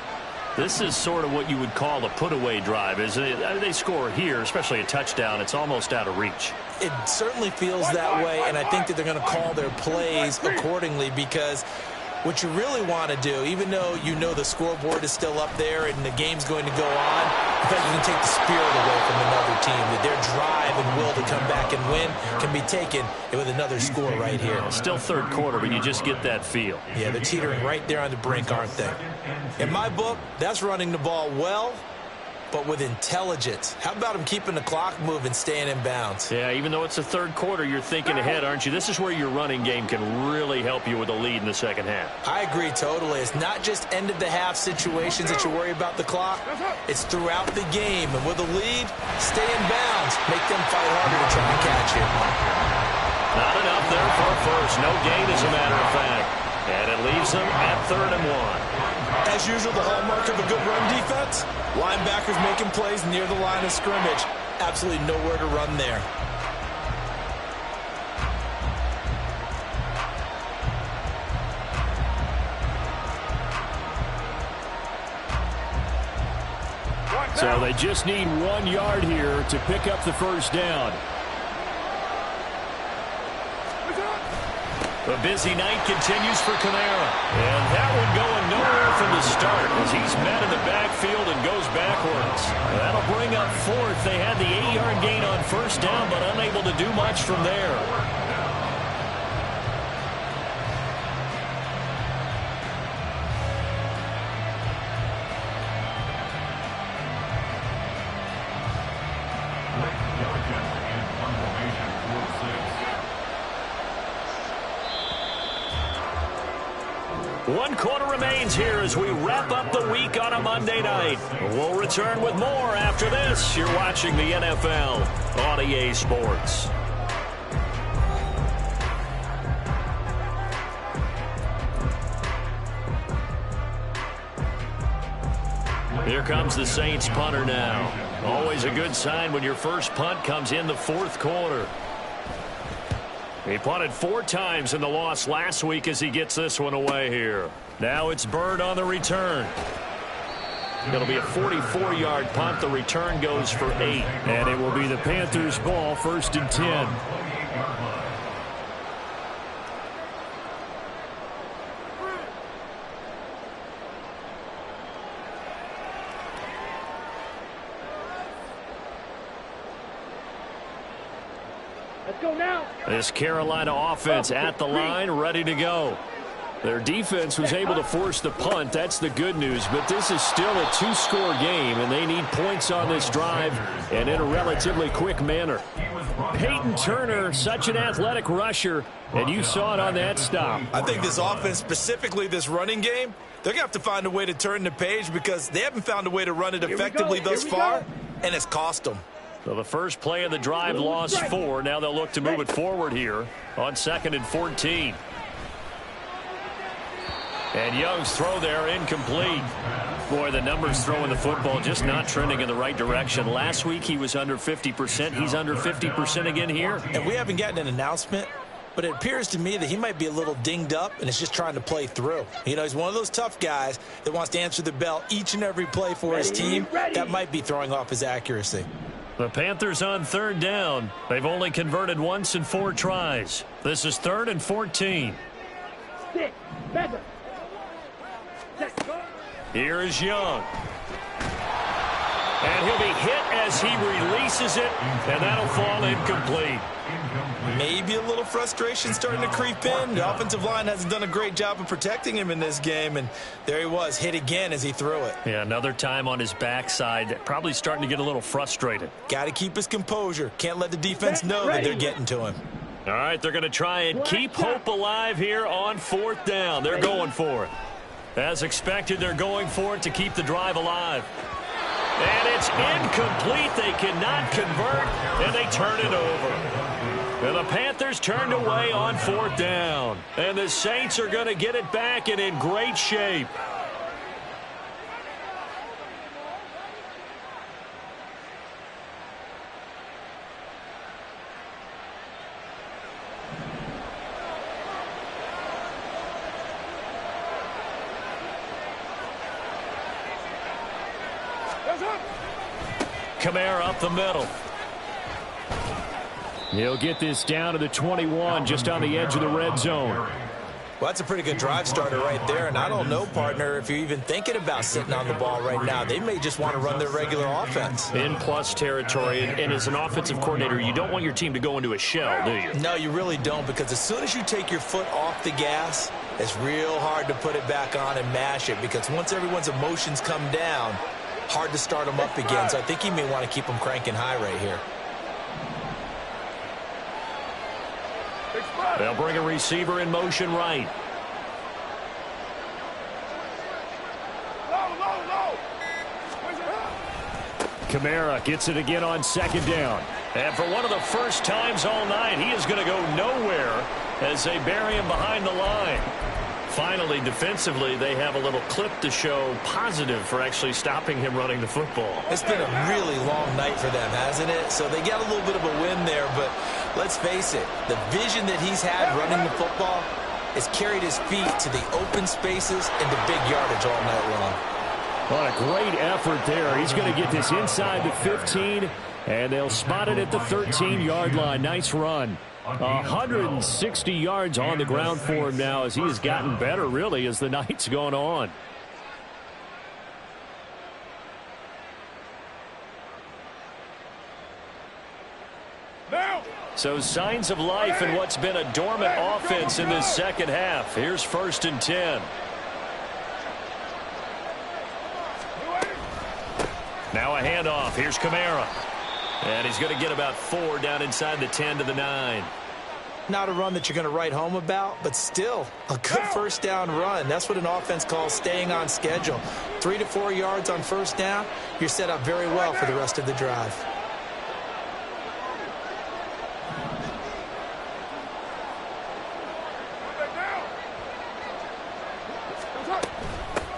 This is sort of what you would call a put-away drive, isn't it? They score here, especially a touchdown. It's almost out of reach. It certainly feels that way, and I think that they're going to call their plays accordingly, because what you really want to do, even though you know the scoreboard is still up there and the game's going to go on, in fact, you can take the spirit away from another team, that their drive and will to come back and win can be taken with another score right here. Still 3rd quarter, but you just get that feel. Yeah, they're teetering right there on the brink, aren't they? In my book, that's running the ball well, but with intelligence. How about him keeping the clock moving, staying in bounds? Yeah, even though it's the 3rd quarter, you're thinking ahead, aren't you? This is where your running game can really help you with a lead in the 2nd half. I agree totally. It's not just end-of-the-half situations that you worry about the clock. It's throughout the game. And with a lead, stay in bounds. Make them fight harder to try and catch you. Not enough there for a first. No gain, as a matter of fact. And it leaves them at 3rd and 1. As usual, the hallmark of a good run defense, linebackers making plays near the line of scrimmage. Absolutely nowhere to run there. So they just need 1 yard here to pick up the first down. The busy night continues for Kamara. And that one going nowhere from the start as he's met in the backfield and goes backwards. That'll bring up 4th. They had the 8-yard gain on 1st down, but unable to do much from there. One quarter remains here as we wrap up the week on a Monday night. We'll return with more after this. You're watching the NFL on EA Sports. Here comes the Saints punter now. Always a good sign when your first punt comes in the 4th quarter. He punted 4 times in the loss last week as he gets this one away here. Now it's Bird on the return. It'll be a 44-yard punt. The return goes for 8. And it will be the Panthers' ball, 1st and 10. Let's go now. This Carolina offense at the line, ready to go. Their defense was able to force the punt. That's the good news. But this is still a two-score game, and they need points on this drive and in a relatively quick manner. Peyton Turner, such an athletic rusher, and you saw it on that stop. I think this offense, specifically this running game, they're going to have to find a way to turn the page because they haven't found a way to run it effectively thus far, and it's cost them. So the first play of the drive lost 4. Now they'll look to move it forward here on 2nd and 14. And Young's throw there incomplete. Boy, the numbers throwing the football just not trending in the right direction. Last week he was under 50%. He's under 50% again here. And we haven't gotten an announcement, but it appears to me that he might be a little dinged up and is just trying to play through. You know, he's one of those tough guys that wants to answer the bell each and every play for his team. That might be throwing off his accuracy. The Panthers on 3rd down. They've only converted once in 4 tries. This is 3rd and 14. Stick. Better. Here is Young. And he'll be hit as he releases it, and that'll fall incomplete. Maybe a little frustration starting to creep in. The offensive line hasn't done a great job of protecting him in this game, and there he was, hit again as he threw it. Yeah, another time on his backside, probably starting to get a little frustrated. Got to keep his composure. Can't let the defense know that they're getting to him. All right, they're going to try and keep hope alive here on 4th down. They're going for it. As expected, they're going for it to keep the drive alive. And it's incomplete. They cannot convert, and they turn it over. And the Panthers turned away on 4th down. And the Saints are going to get it back and in great shape. Kamara up the middle. He'll get this down to the 21, just on the edge of the red zone. Well, that's a pretty good drive starter right there, and I don't know, partner, if you're even thinking about sitting on the ball right now. They may just want to run their regular offense. In plus territory, and as an offensive coordinator, you don't want your team to go into a shell, do you? No, you really don't, because as soon as you take your foot off the gas, it's real hard to put it back on and mash it, because once everyone's emotions come down, hard to start them up again. So I think he may want to keep them cranking high right here. They'll bring a receiver in motion right. Kamara gets it again on 2nd down. And for one of the first times all night, he is going to go nowhere as they bury him behind the line. Finally, defensively, they have a little clip to show positive for actually stopping him running the football. It's been a really long night for them, hasn't it? So they got a little bit of a win there, but let's face it, the vision that he's had running the football has carried his feet to the open spaces and the big yardage all night long. What a great effort there. He's going to get this inside the 15, and they'll spot it at the 13-yard line. Nice run. 160 yards on the ground for him now as he has gotten better, really, as the night's gone on. Now. So signs of life in what's been a dormant offense in this second half. Here's 1st and 10. Now a handoff. Here's Kamara. And he's going to get about 4 down inside the 10 to the 9. Not a run that you're going to write home about, but still a good first down run. That's what an offense calls staying on schedule. 3 to 4 yards on first down, you're set up very well for the rest of the drive.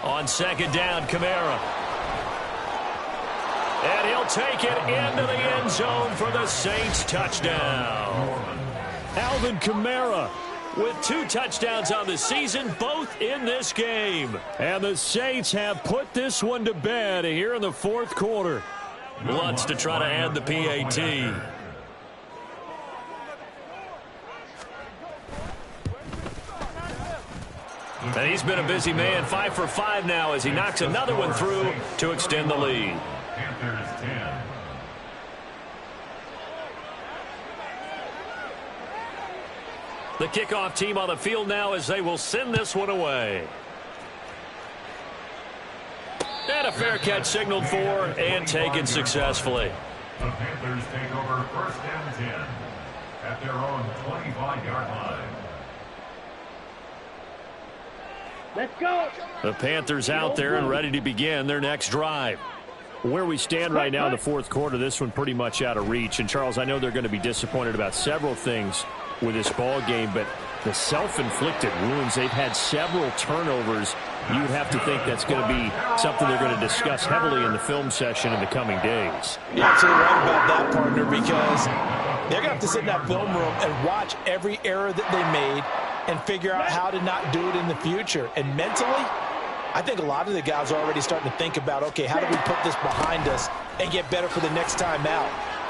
On 2nd down, Kamara. And he'll take it into the end zone for the Saints touchdown. Alvin Kamara with 2 touchdowns on the season, both in this game. And the Saints have put this one to bed here in the 4th quarter. Wants to try to add the PAT. And he's been a busy man, 5 for 5 now as he knocks another one through to extend the lead. Panthers 10. The kickoff team on the field now as they will send this one away. And a fair catch signaled for and taken successfully. The Panthers take over first and 10 at their own 25-yard line. Let's go. The Panthers out there and ready to begin their next drive. Where we stand right now in the fourth quarter, this one pretty much out of reach. And, Charles, I know they're going to be disappointed about several things with this ball game, but the self-inflicted wounds, they've had several turnovers. You would have to think that's going to be something they're going to discuss heavily in the film session in the coming days. You're absolutely right about that, partner, because they're going to have to sit in that film room and watch every error that they made and figure out how to not do it in the future. And mentally, I think a lot of the guys are already starting to think about, okay, how do we put this behind us and get better for the next time out?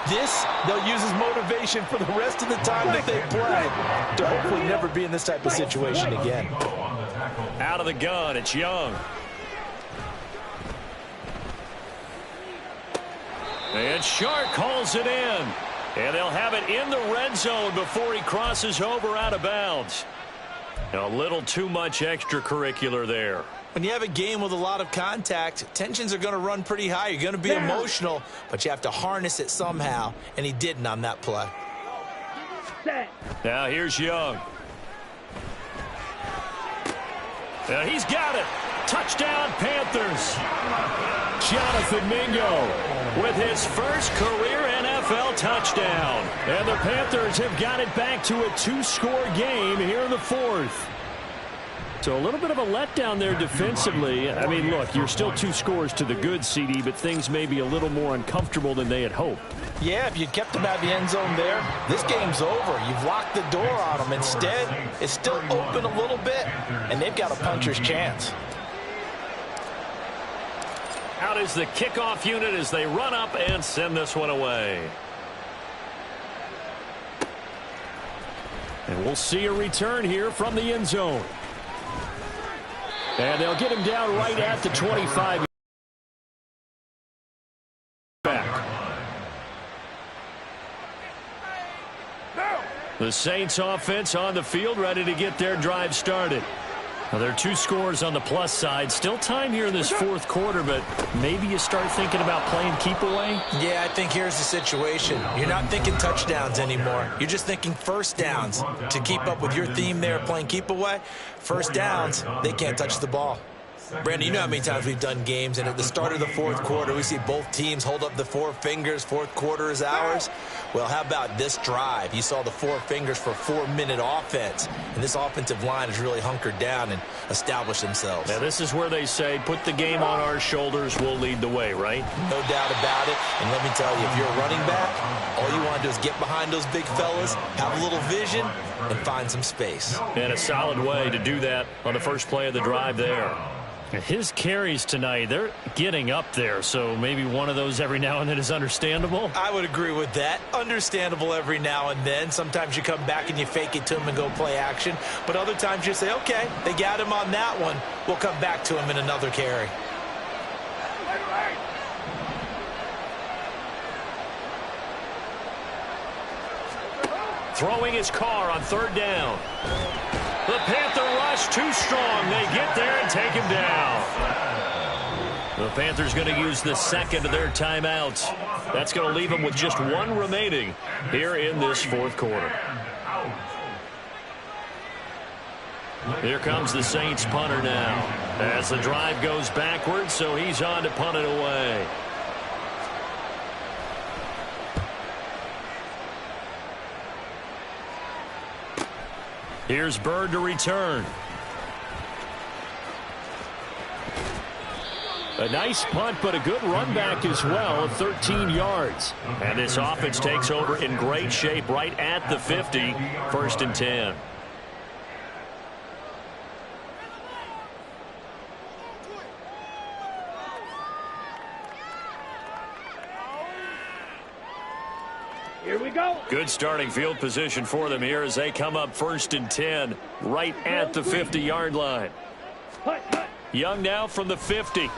This, they'll use as motivation for the rest of the time that they play to hopefully never be in this type of situation again. Out of the gun, it's Young. And Shark calls it in. And they'll have it in the red zone before he crosses over out of bounds. A little too much extracurricular there. When you have a game with a lot of contact, tensions are going to run pretty high. You're going to be emotional, but you have to harness it somehow, and he didn't on that play. Now here's Young. Now he's got it. Touchdown, Panthers. Jonathan Mingo with his first career NFL touchdown. And the Panthers have got it back to a 2-score game here in the fourth. So a little bit of a letdown there defensively. I mean, look, you're still 2 scores to the good, CD, but things may be a little more uncomfortable than they had hoped. Yeah, if you'd kept them out of the end zone there, this game's over. You've locked the door on them. Instead, it's still open a little bit, and they've got a puncher's chance. Out is the kickoff unit as they run up and send this one away. And we'll see a return here from the end zone. And they'll get him down right at the 25. Back. The Saints offense on the field ready to get their drive started. Now, there are 2 scores on the plus side. Still time here in this fourth quarter, but maybe you start thinking about playing keep away? Yeah, I think here's the situation. You're not thinking touchdowns anymore. You're just thinking first downs. To keep up with your theme there, playing keep away, first downs, they can't touch the ball. Brandon, you know how many times we've done games, and at the start of the fourth quarter, we see both teams hold up the 4 fingers, fourth quarter is ours. Well, how about this drive? You saw the 4 fingers for 4-minute offense, and this offensive line has really hunkered down and established themselves. Now, this is where they say, put the game on our shoulders, we'll lead the way, right? No doubt about it, and let me tell you, if you're a running back, all you want to do is get behind those big fellas, have a little vision, and find some space. And a solid way to do that on the first play of the drive there. His carries tonight, they're getting up there, so maybe one of those every now and then is understandable. I would agree with that. Understandable every now and then. Sometimes you come back and you fake it to him and go play action. But other times you say, okay, they got him on that one. We'll come back to him in another carry. Throwing his car on third down. The Panther rush too strong. They get there and take him down. The Panthers going to use the second of their timeouts. That's going to leave them with just 1 remaining here in this fourth quarter. Here comes the Saints punter now as the drive goes backwards, so he's on to punt it away. Here's Bird to return. A nice punt, but a good run back as well of 13 yards. And this offense takes over in great shape right at the 50, first and 10. Here we go. Good starting field position for them here as they come up first and 10 right at the 50-yard line. Young now from the 50.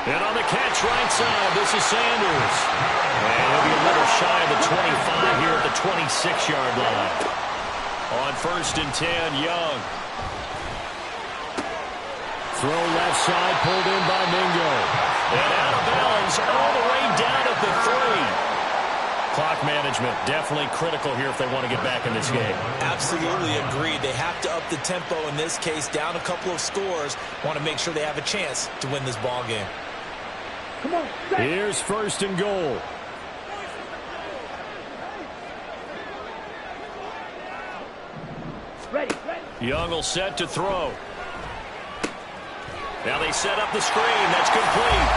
And on the catch right side, this is Sanders. And he'll be a little shy of the 25 here at the 26-yard line. On 1st and 10, Young. Throw left side, pulled in by Mingo. And out of bounds all the way down at the 3. Clock management definitely critical here if they want to get back in this game. Absolutely agreed. They have to up the tempo in this case, down a couple of scores. Want to make sure they have a chance to win this ball game. Come on. Here's 1st and goal. Ready. Young will set to throw. Now they set up the screen. That's complete.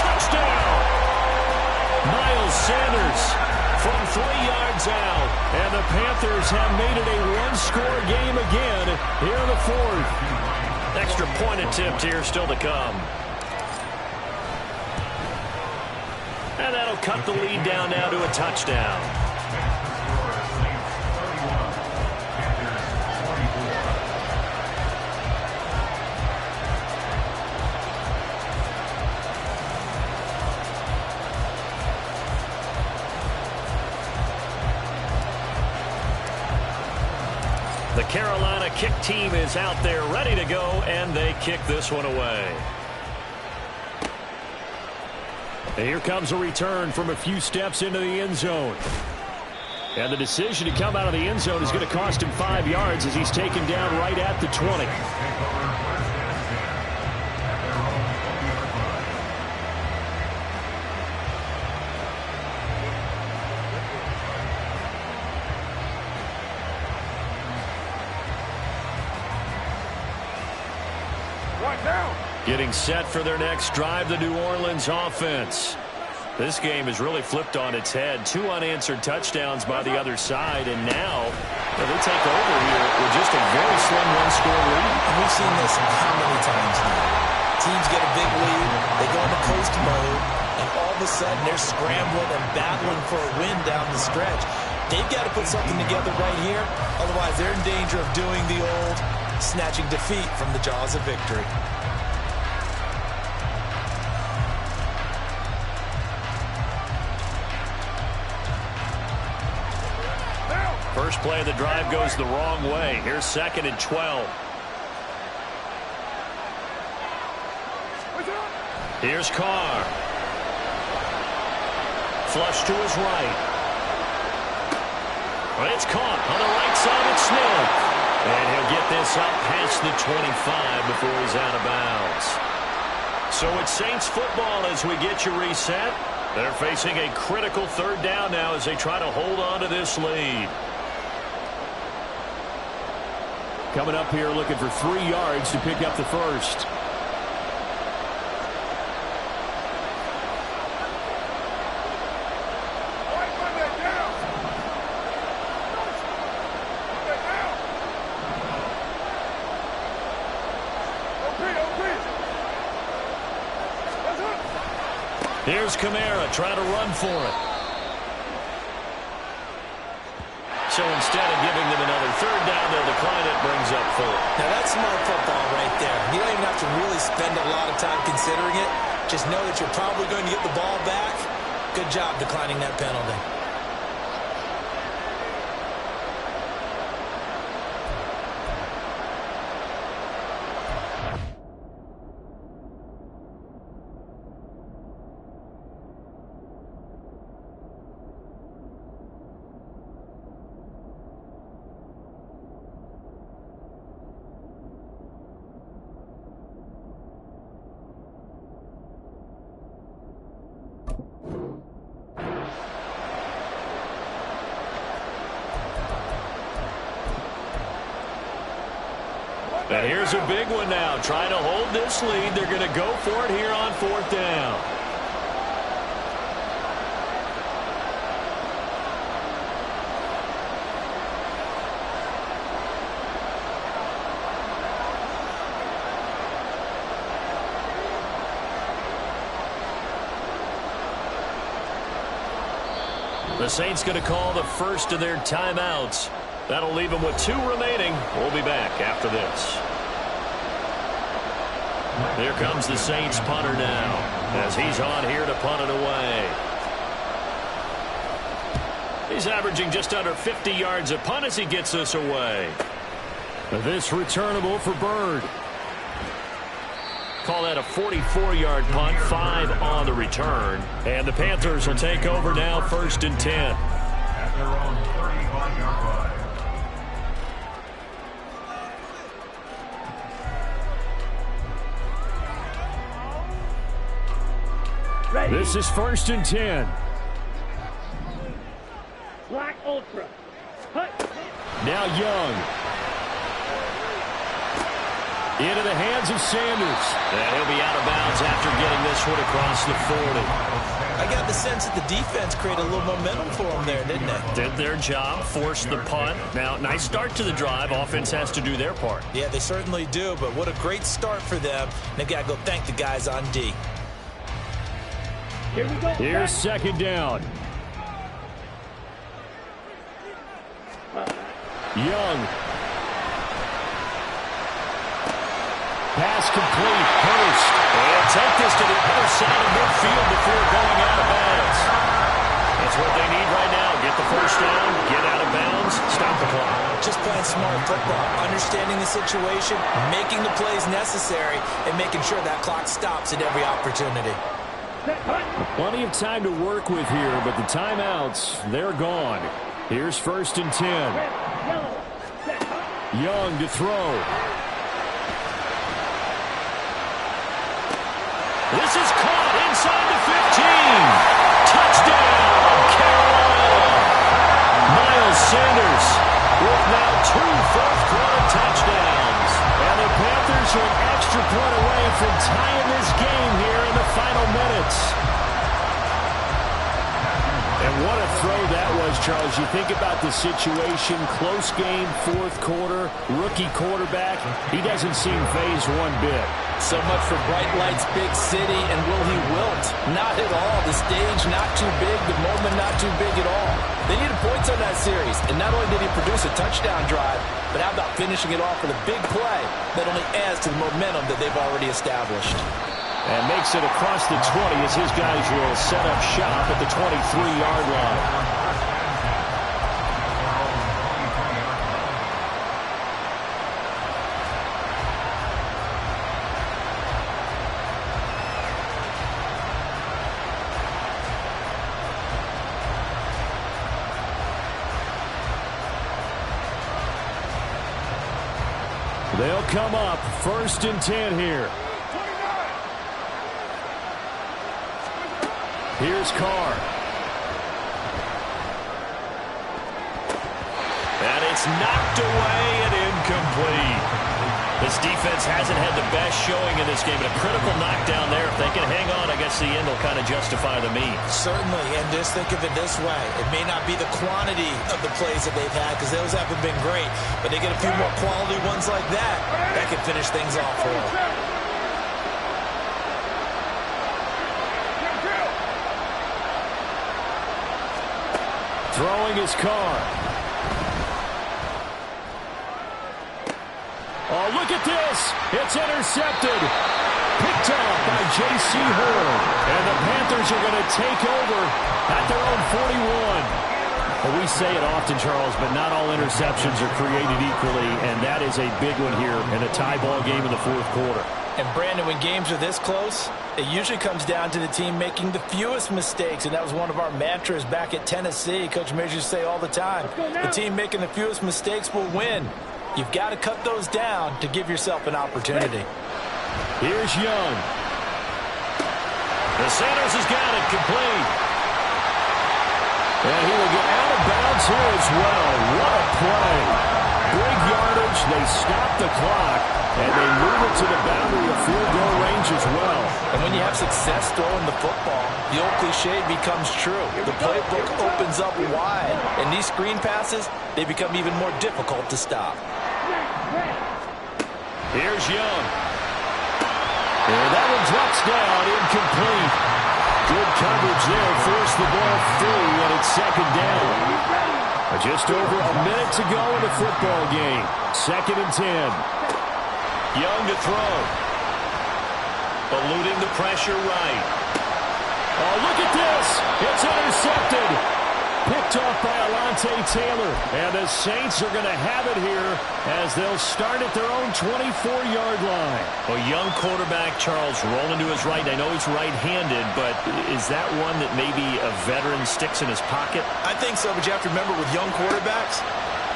Touchdown! Miles Sanders from 3 yards out. And the Panthers have made it a one-score game again here in the 4th. Extra point attempt here still to come. And that'll cut the lead down now to a touchdown. The Carolina kick team is out there ready to go, and they kick this one away. And here comes a return from a few steps into the end zone. And the decision to come out of the end zone is going to cost him 5 yards as he's taken down right at the 20. Getting set for their next drive, the New Orleans offense. This game has really flipped on its head. 2 unanswered touchdowns by the other side, and now they take over here with just a very slim one-score lead. We've seen this how many times now? Teams get a big lead, they go into coast mode, and all of a sudden they're scrambling and battling for a win down the stretch. They've got to put something together right here, otherwise they're in danger of doing the old snatching defeat from the jaws of victory. First play of the drive goes the wrong way. Here's 2nd and 12. Here's Carr. Flush to his right. But it's caught on the right side of Smith. And he'll get this up past the 25 before he's out of bounds. So it's Saints football as we get you reset. They're facing a critical 3rd down now as they try to hold on to this lead. Coming up here looking for 3 yards to pick up the first. Here's Kamara trying to run for it. So instead of giving them another 3rd down, they'll decline it, brings up 4. Now that's smart football right there. You don't even have to really spend a lot of time considering it. Just know that you're probably going to get the ball back. Good job declining that penalty. And here's a big one now. Trying to hold this lead. They're going to go for it here on 4th down. The Saints going to call the first of their timeouts. That'll leave them with 2 remaining. We'll be back after this. Here comes the Saints punter now. as he's on here to punt it away. He's averaging just under 50 yards a punt as he gets this away. This returnable for Bird. Call that a 44-yard punt, 5 on the return. And the Panthers will take over now, 1st and 10. At their own 35-yard line. This is 1st and 10. Black Ultra. Hut. Now Young. Into the hands of Sanders. And he'll be out of bounds after getting this one across the 40. I got the sense that the defense created a little momentum for them there, didn't they? Did their job, forced the punt. Now, nice start to the drive. Offense has to do their part. Yeah, they certainly do, but what a great start for them. They've got to go thank the guys on D. Here we go. Here's 2nd down. Young. Pass complete. Hurst. And take this to the other side of midfield before going out of bounds. That's what they need right now. Get the 1st down, get out of bounds, stop the clock. Just playing smart football, understanding the situation, making the plays necessary, and making sure that clock stops at every opportunity. Plenty of time to work with here, but the timeouts, they're gone. Here's 1st and 10. Young to throw. This is caught inside the 15. Touchdown, Carolina. Miles Sanders with now 2 fourth-quarter touchdowns. And the Panthers are an extra point away from tying this game here in the final minutes. And what a throw that was, Charles. You think about the situation, close game, 4th quarter, rookie quarterback. He doesn't seem fazed one bit. So much for bright lights, big city, and will he wilt? Not at all. The stage not too big, the moment not too big at all. They needed points on that series, and not only did he produce a touchdown drive, but how about finishing it off with a big play that only adds to the momentum that they've already established. And makes it across the 20 as his guys will set up shop at the 23-yard line. They'll come up 1st and 10 here. Here's Carr. And it's knocked away and incomplete. This defense hasn't had the best showing in this game, but a critical knockdown there. If they can hang on, I guess the end will kind of justify the means. Certainly, and just think of it this way. It may not be the quantity of the plays that they've had, because those haven't been great, but they get a few more quality ones like that. That could finish things off for them. Throwing his Carr. Oh, look at this. It's intercepted. Picked up by J.C. Horn. And the Panthers are going to take over at their own 41. Well, we say it often, Charles, but not all interceptions are created equally, and that is a big one here in a tie ball game in the 4th quarter. And, Brandon, when games are this close, it usually comes down to the team making the fewest mistakes, and that was one of our mantras back at Tennessee. Coach Majors used to say all the time, the team making the fewest mistakes will win. You've got to cut those down to give yourself an opportunity. Here's Young. The Sanders has got it complete. And he will get out of bounds here as well. What a play. Big yardage. They stop the clock, and they move it to the boundary of field goal range as well. And when you have success throwing the football, the old cliche becomes true. The playbook opens up wide, and these screen passes, they become even more difficult to stop. Here's Young. And that one drops down, incomplete. Good coverage there, forced the ball through, and it's 2nd down. Just over a minute to go in the football game. 2nd and 10. Young to throw. Eluding the pressure right. Taylor. And the Saints are going to have it here as they'll start at their own 24-yard line. A young quarterback, Charles, rolling to his right. I know he's right-handed, but is that one that maybe a veteran sticks in his pocket? I think so, but you have to remember with young quarterbacks,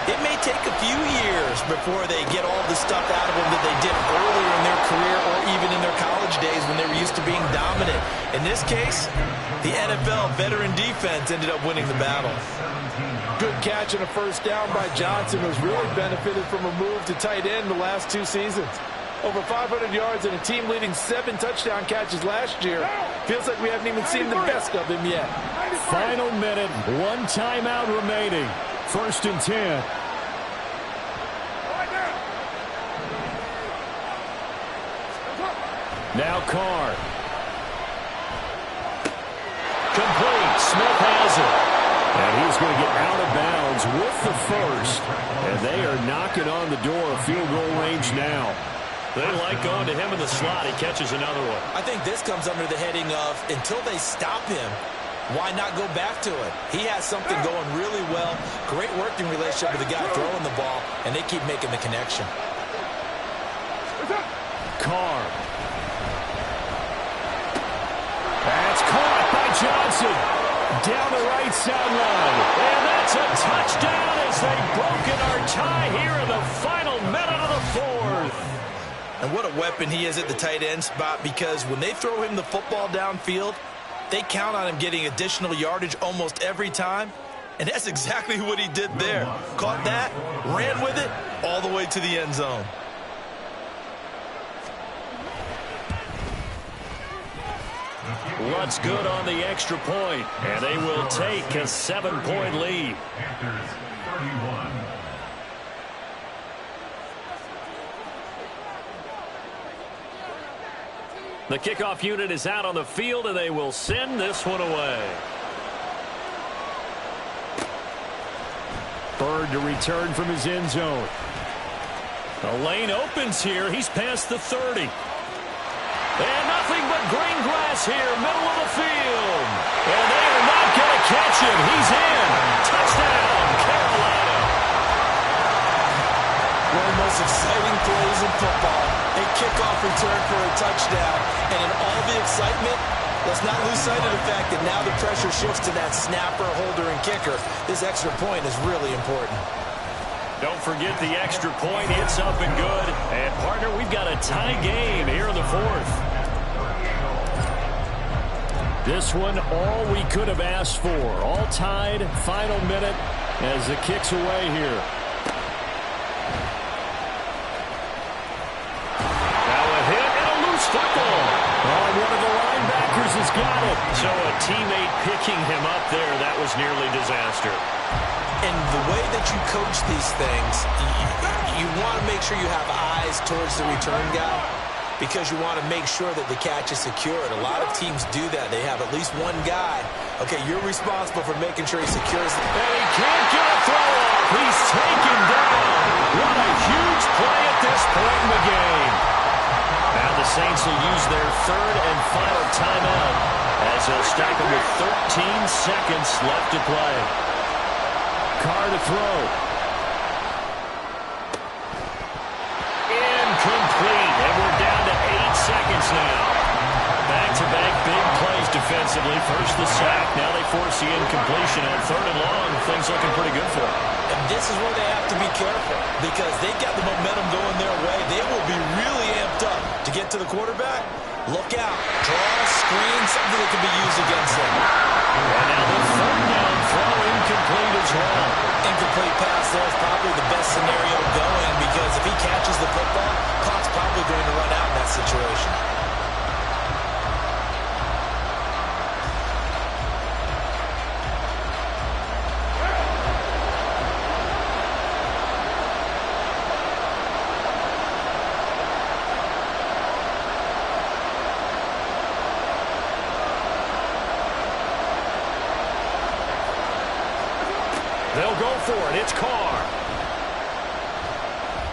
it may take a few years before they get all the stuff out of them that they did earlier in their career or even in their college days when they were used to being dominant. In this case, the NFL veteran defense ended up winning the battle. Good catch and a first down by Johnson, who's really benefited from a move to tight end the last 2 seasons. Over 500 yards and a team-leading 7 touchdown catches last year. Feels like we haven't even seen the best of him yet. Final minute, 1 timeout remaining. 1st and 10. Now Carr. Complete. Smith has it. And he's going to get out of bounds with the first. And they are knocking on the door of field goal range now. They like going to him in the slot. He catches another one. I think this comes under the heading of until they stop him, why not go back to it? He has something going really well. Great working relationship with the guy throwing the ball, and they keep making the connection. Carr. That's caught by Johnson. Down the right sideline. And that's a touchdown as they've broken our tie here in the final minute of the 4th. And what a weapon he is at the tight end spot, because when they throw him the football downfield, they count on him getting additional yardage almost every time. And that's exactly what he did there. Caught that, ran with it, all the way to the end zone. What's good on the extra point, and they will take a 7-point lead. Panthers 31. The kickoff unit is out on the field, and they will send this one away. Bird to return from his end zone. The lane opens here. He's past the 30. And nothing but green grass here, middle of the field. And they are not going to catch him. He's in. Touchdown, Carolina. One of the most exciting plays in football. A kickoff return for a touchdown. And in all the excitement, let's not lose sight of the fact that now the pressure shifts to that snapper, holder, and kicker. This extra point is really important. Don't forget the extra point. It's up and good. And, partner, we've got a tie game here in the 4th. This one, all we could have asked for. All tied, final minute as the kick's away here. Now a hit and a loose football. Oh, one of the linebackers has got it. So a teammate picking him up there, that was nearly disaster. And the way that you coach these things, you want to make sure you have eyes towards the return guy, because you want to make sure that the catch is secured. A lot of teams do that. They have at least one guy. Okay, you're responsible for making sure he secures it. And he can't get a throw off. He's taken down. What a huge play at this point in the game. Now the Saints will use their 3rd and final timeout as they'll stop him with 13 seconds left to play. Carr to throw. Incomplete. And we're down to 8 seconds now. Back-to-back big plays defensively. First the sack. Now they force the incompletion on 3rd and long. Things looking pretty good for them. And this is where they have to be careful, because they got the momentum going their way. They will be really amped up to get to the quarterback. Look out. Draw, screen, something that can be used against them. And now the 3rd down throw incomplete as well. Incomplete pass there is probably the best scenario going, because if he catches the football, clock's probably going to run out in that situation. They'll go for it. It's Carr.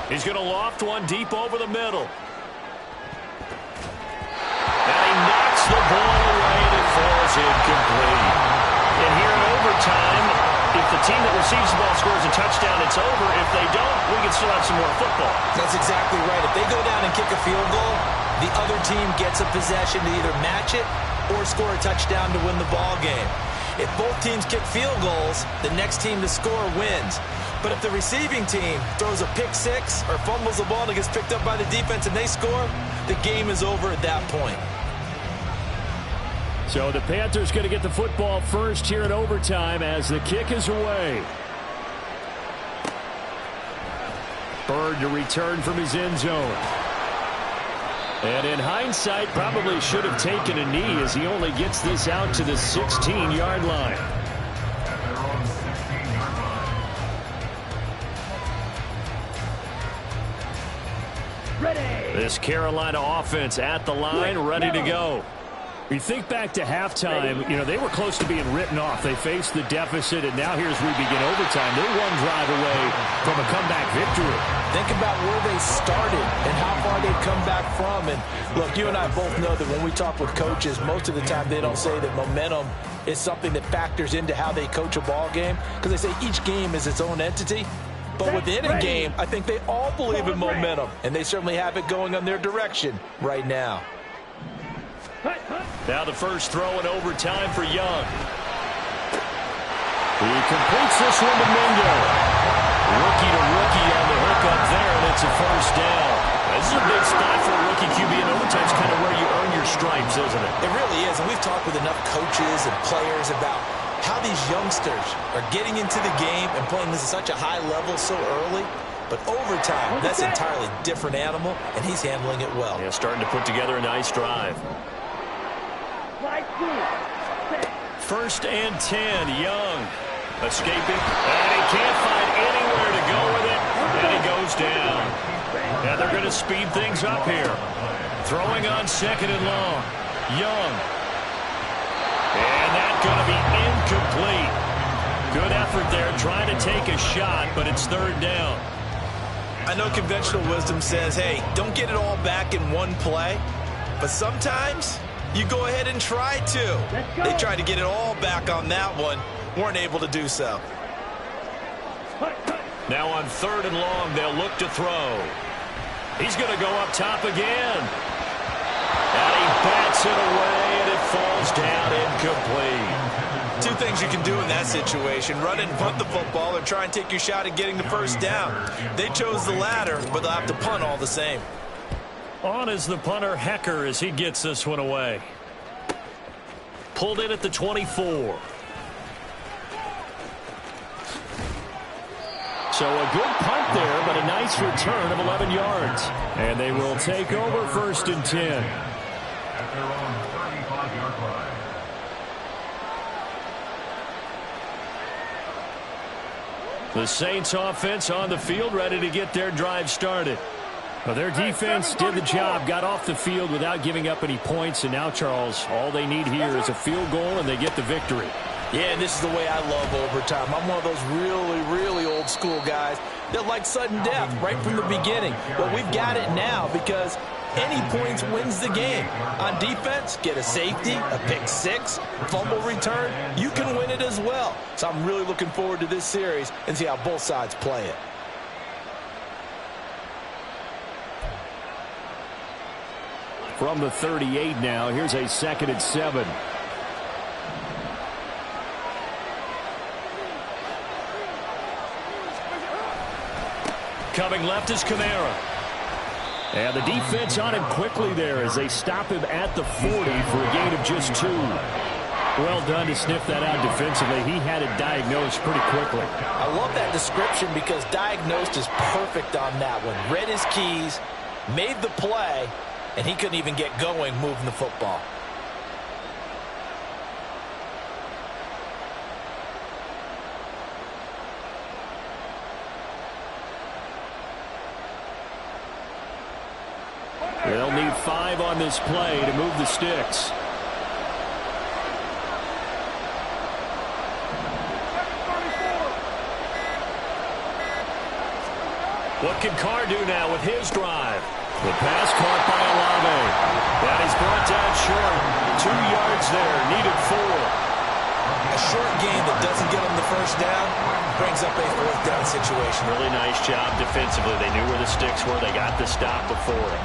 He's going to loft one deep over the middle. And he knocks the ball away and it falls incomplete. And here in overtime, if the team that receives the ball scores a touchdown, it's over. If they don't, we can still have some more football. That's exactly right. If they go down and kick a field goal, the other team gets a possession to either match it or score a touchdown to win the ball game. If both teams kick field goals, the next team to score wins. But if the receiving team throws a pick six or fumbles the ball and it gets picked up by the defense and they score, the game is over at that point. So the Panthers going to get the football first here in overtime as the kick is away. Bird to return from his end zone. And in hindsight, probably should have taken a knee as he only gets this out to the 16-yard line. This Carolina offense at the line, ready to go. You think back to halftime, they were close to being written off. They faced the deficit, and now here's we begin overtime. They're one drive away from a comeback victory. Think about where they started and how far they've come back from. And look, you and I both know that when we talk with coaches, most of the time they don't say that momentum is something that factors into how they coach a ball game, because they say each game is its own entity. But within a game, I think they all believe in momentum, and they certainly have it going on their direction right now. Now the first throw in overtime for Young. He completes this one to Mingo. Rookie to rookie on the hook up there, and it's a first down. This is a big spot for a rookie QB in overtime. It's kind of where you earn your stripes, isn't it? It really is, and we've talked with enough coaches and players about how these youngsters are getting into the game and playing this at such a high level so early. But overtime, that's an entirely different animal, and he's handling it well. Yeah, starting to put together a nice drive. First and 10, Young escaping, and he can't find anywhere to go with it, and he goes down. And they're going to speed things up here. Throwing on second and long. Young. And that's going to be incomplete. Good effort there trying to take a shot, but it's third down. I know conventional wisdom says, hey, don't get it all back in one play, but sometimes you go ahead and try to. They tried to get it all back on that one, weren't able to do so. Now on third and long, they'll look to throw. He's going to go up top again. And he bats it away, and it falls down incomplete. Two things you can do in that situation: run and punt the football, or try and take your shot at getting the first down. They chose the latter, but they'll have to punt all the same. On is the punter, Hecker, as he gets this one away. Pulled in at the 24. So a good punt there, but a nice return of 11 yards. And they will take over first and 10. At their own 35-yard line. The Saints offense on the field, ready to get their drive started. Well, their defense did the job, got off the field without giving up any points. And now, Charles, all they need here is a field goal, and they get the victory. Yeah, and this is the way I love overtime. I'm one of those really, really old school guys that like sudden death right from the beginning. But we've got it now because any points wins the game. On defense, get a safety, a pick six, fumble return, you can win it as well. So I'm really looking forward to this series and see how both sides play it. From the 38 now, here's a 2nd and 7. Coming left is Kamara. And the defense on him quickly there as they stop him at the 40 for a gain of just 2. Well done to sniff that out defensively. He had it diagnosed pretty quickly. I love that description because diagnosed is perfect on that one. Read his keys, made the play, and he couldn't even get going moving the football. They'll need 5 on this play to move the sticks. What can Carr do now with his drive? The pass caught by Olave. That is brought down short. 2 yards there, needed 4. A short gain that doesn't get them the first down brings up a fourth down situation. Really nice job defensively. They knew where the sticks were. They got the stop before it.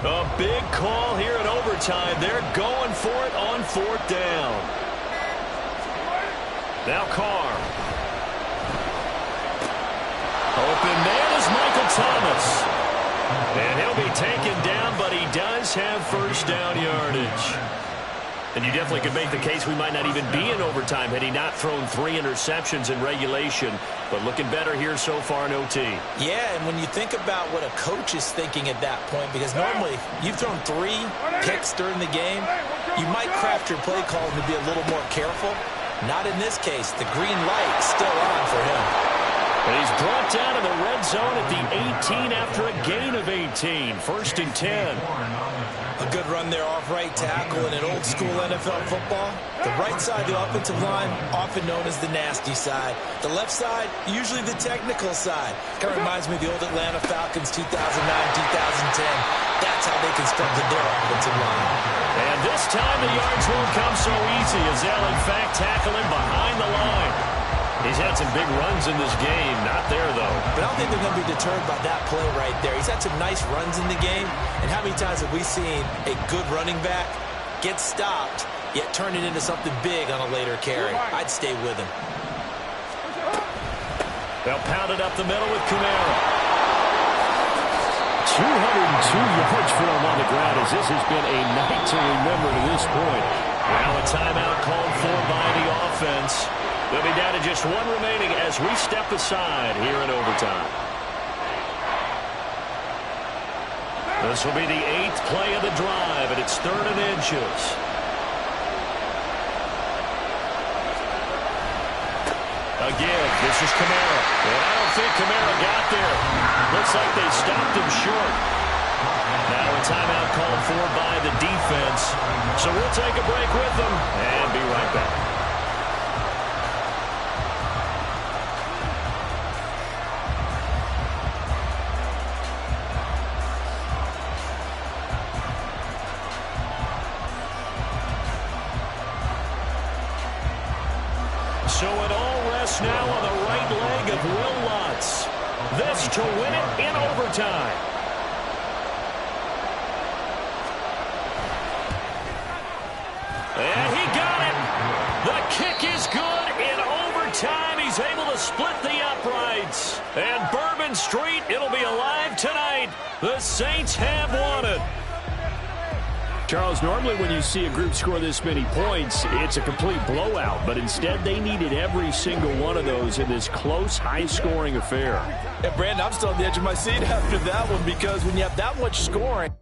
A big call here in overtime. They're going for it on fourth down. Now Carr. Open man is Michael Thomas. And he'll be taken down, but he does have first down yardage. And you definitely could make the case we might not even be in overtime had he not thrown 3 interceptions in regulation. But looking better here so far in OT. Yeah, and when you think about what a coach is thinking at that point, because normally you've thrown 3 picks during the game, you might craft your play call to be a little more careful. Not in this case. The green light still on for him. And he's brought down in the red zone at the 18 after a gain of 18. First and 10. A good run there off right tackle in an old-school NFL football. The right side of the offensive line, often known as the nasty side. The left side, usually the technical side. Kind of reminds me of the old Atlanta Falcons 2009-2010. That's how they constructed their offensive line. And this time the yards won't come so easy as they'll, in fact, tackle him behind the line. He's had some big runs in this game. Not there, though. But I don't think they're going to be deterred by that play right there. He's had some nice runs in the game. And how many times have we seen a good running back get stopped, yet turn it into something big on a later carry? I'd stay with him. They'll pound it up the middle with Kamara. 202 yards for him on the ground as this has been a night to remember to this point. Now a timeout called for by the offense. They'll be down to just 1 remaining as we step aside here in overtime. This will be the 8th play of the drive, and it's 3rd and inches. Again, this is Kamara. And I don't think Kamara got there. Looks like they stopped him short. Now a timeout called for by the defense. So we'll take a break with them and be right back. So it all rests now on the right leg of Will Lutz. This to win it in overtime. And he got it. The kick is good in overtime. He's able to split the uprights. And Bourbon Street, it'll be alive tonight. The Saints have won it. Charles, normally when you see a group score this many points, it's a complete blowout. But instead, they needed every single one of those in this close, high-scoring affair. And, Brandon, I'm still on the edge of my seat after that one because when you have that much scoring,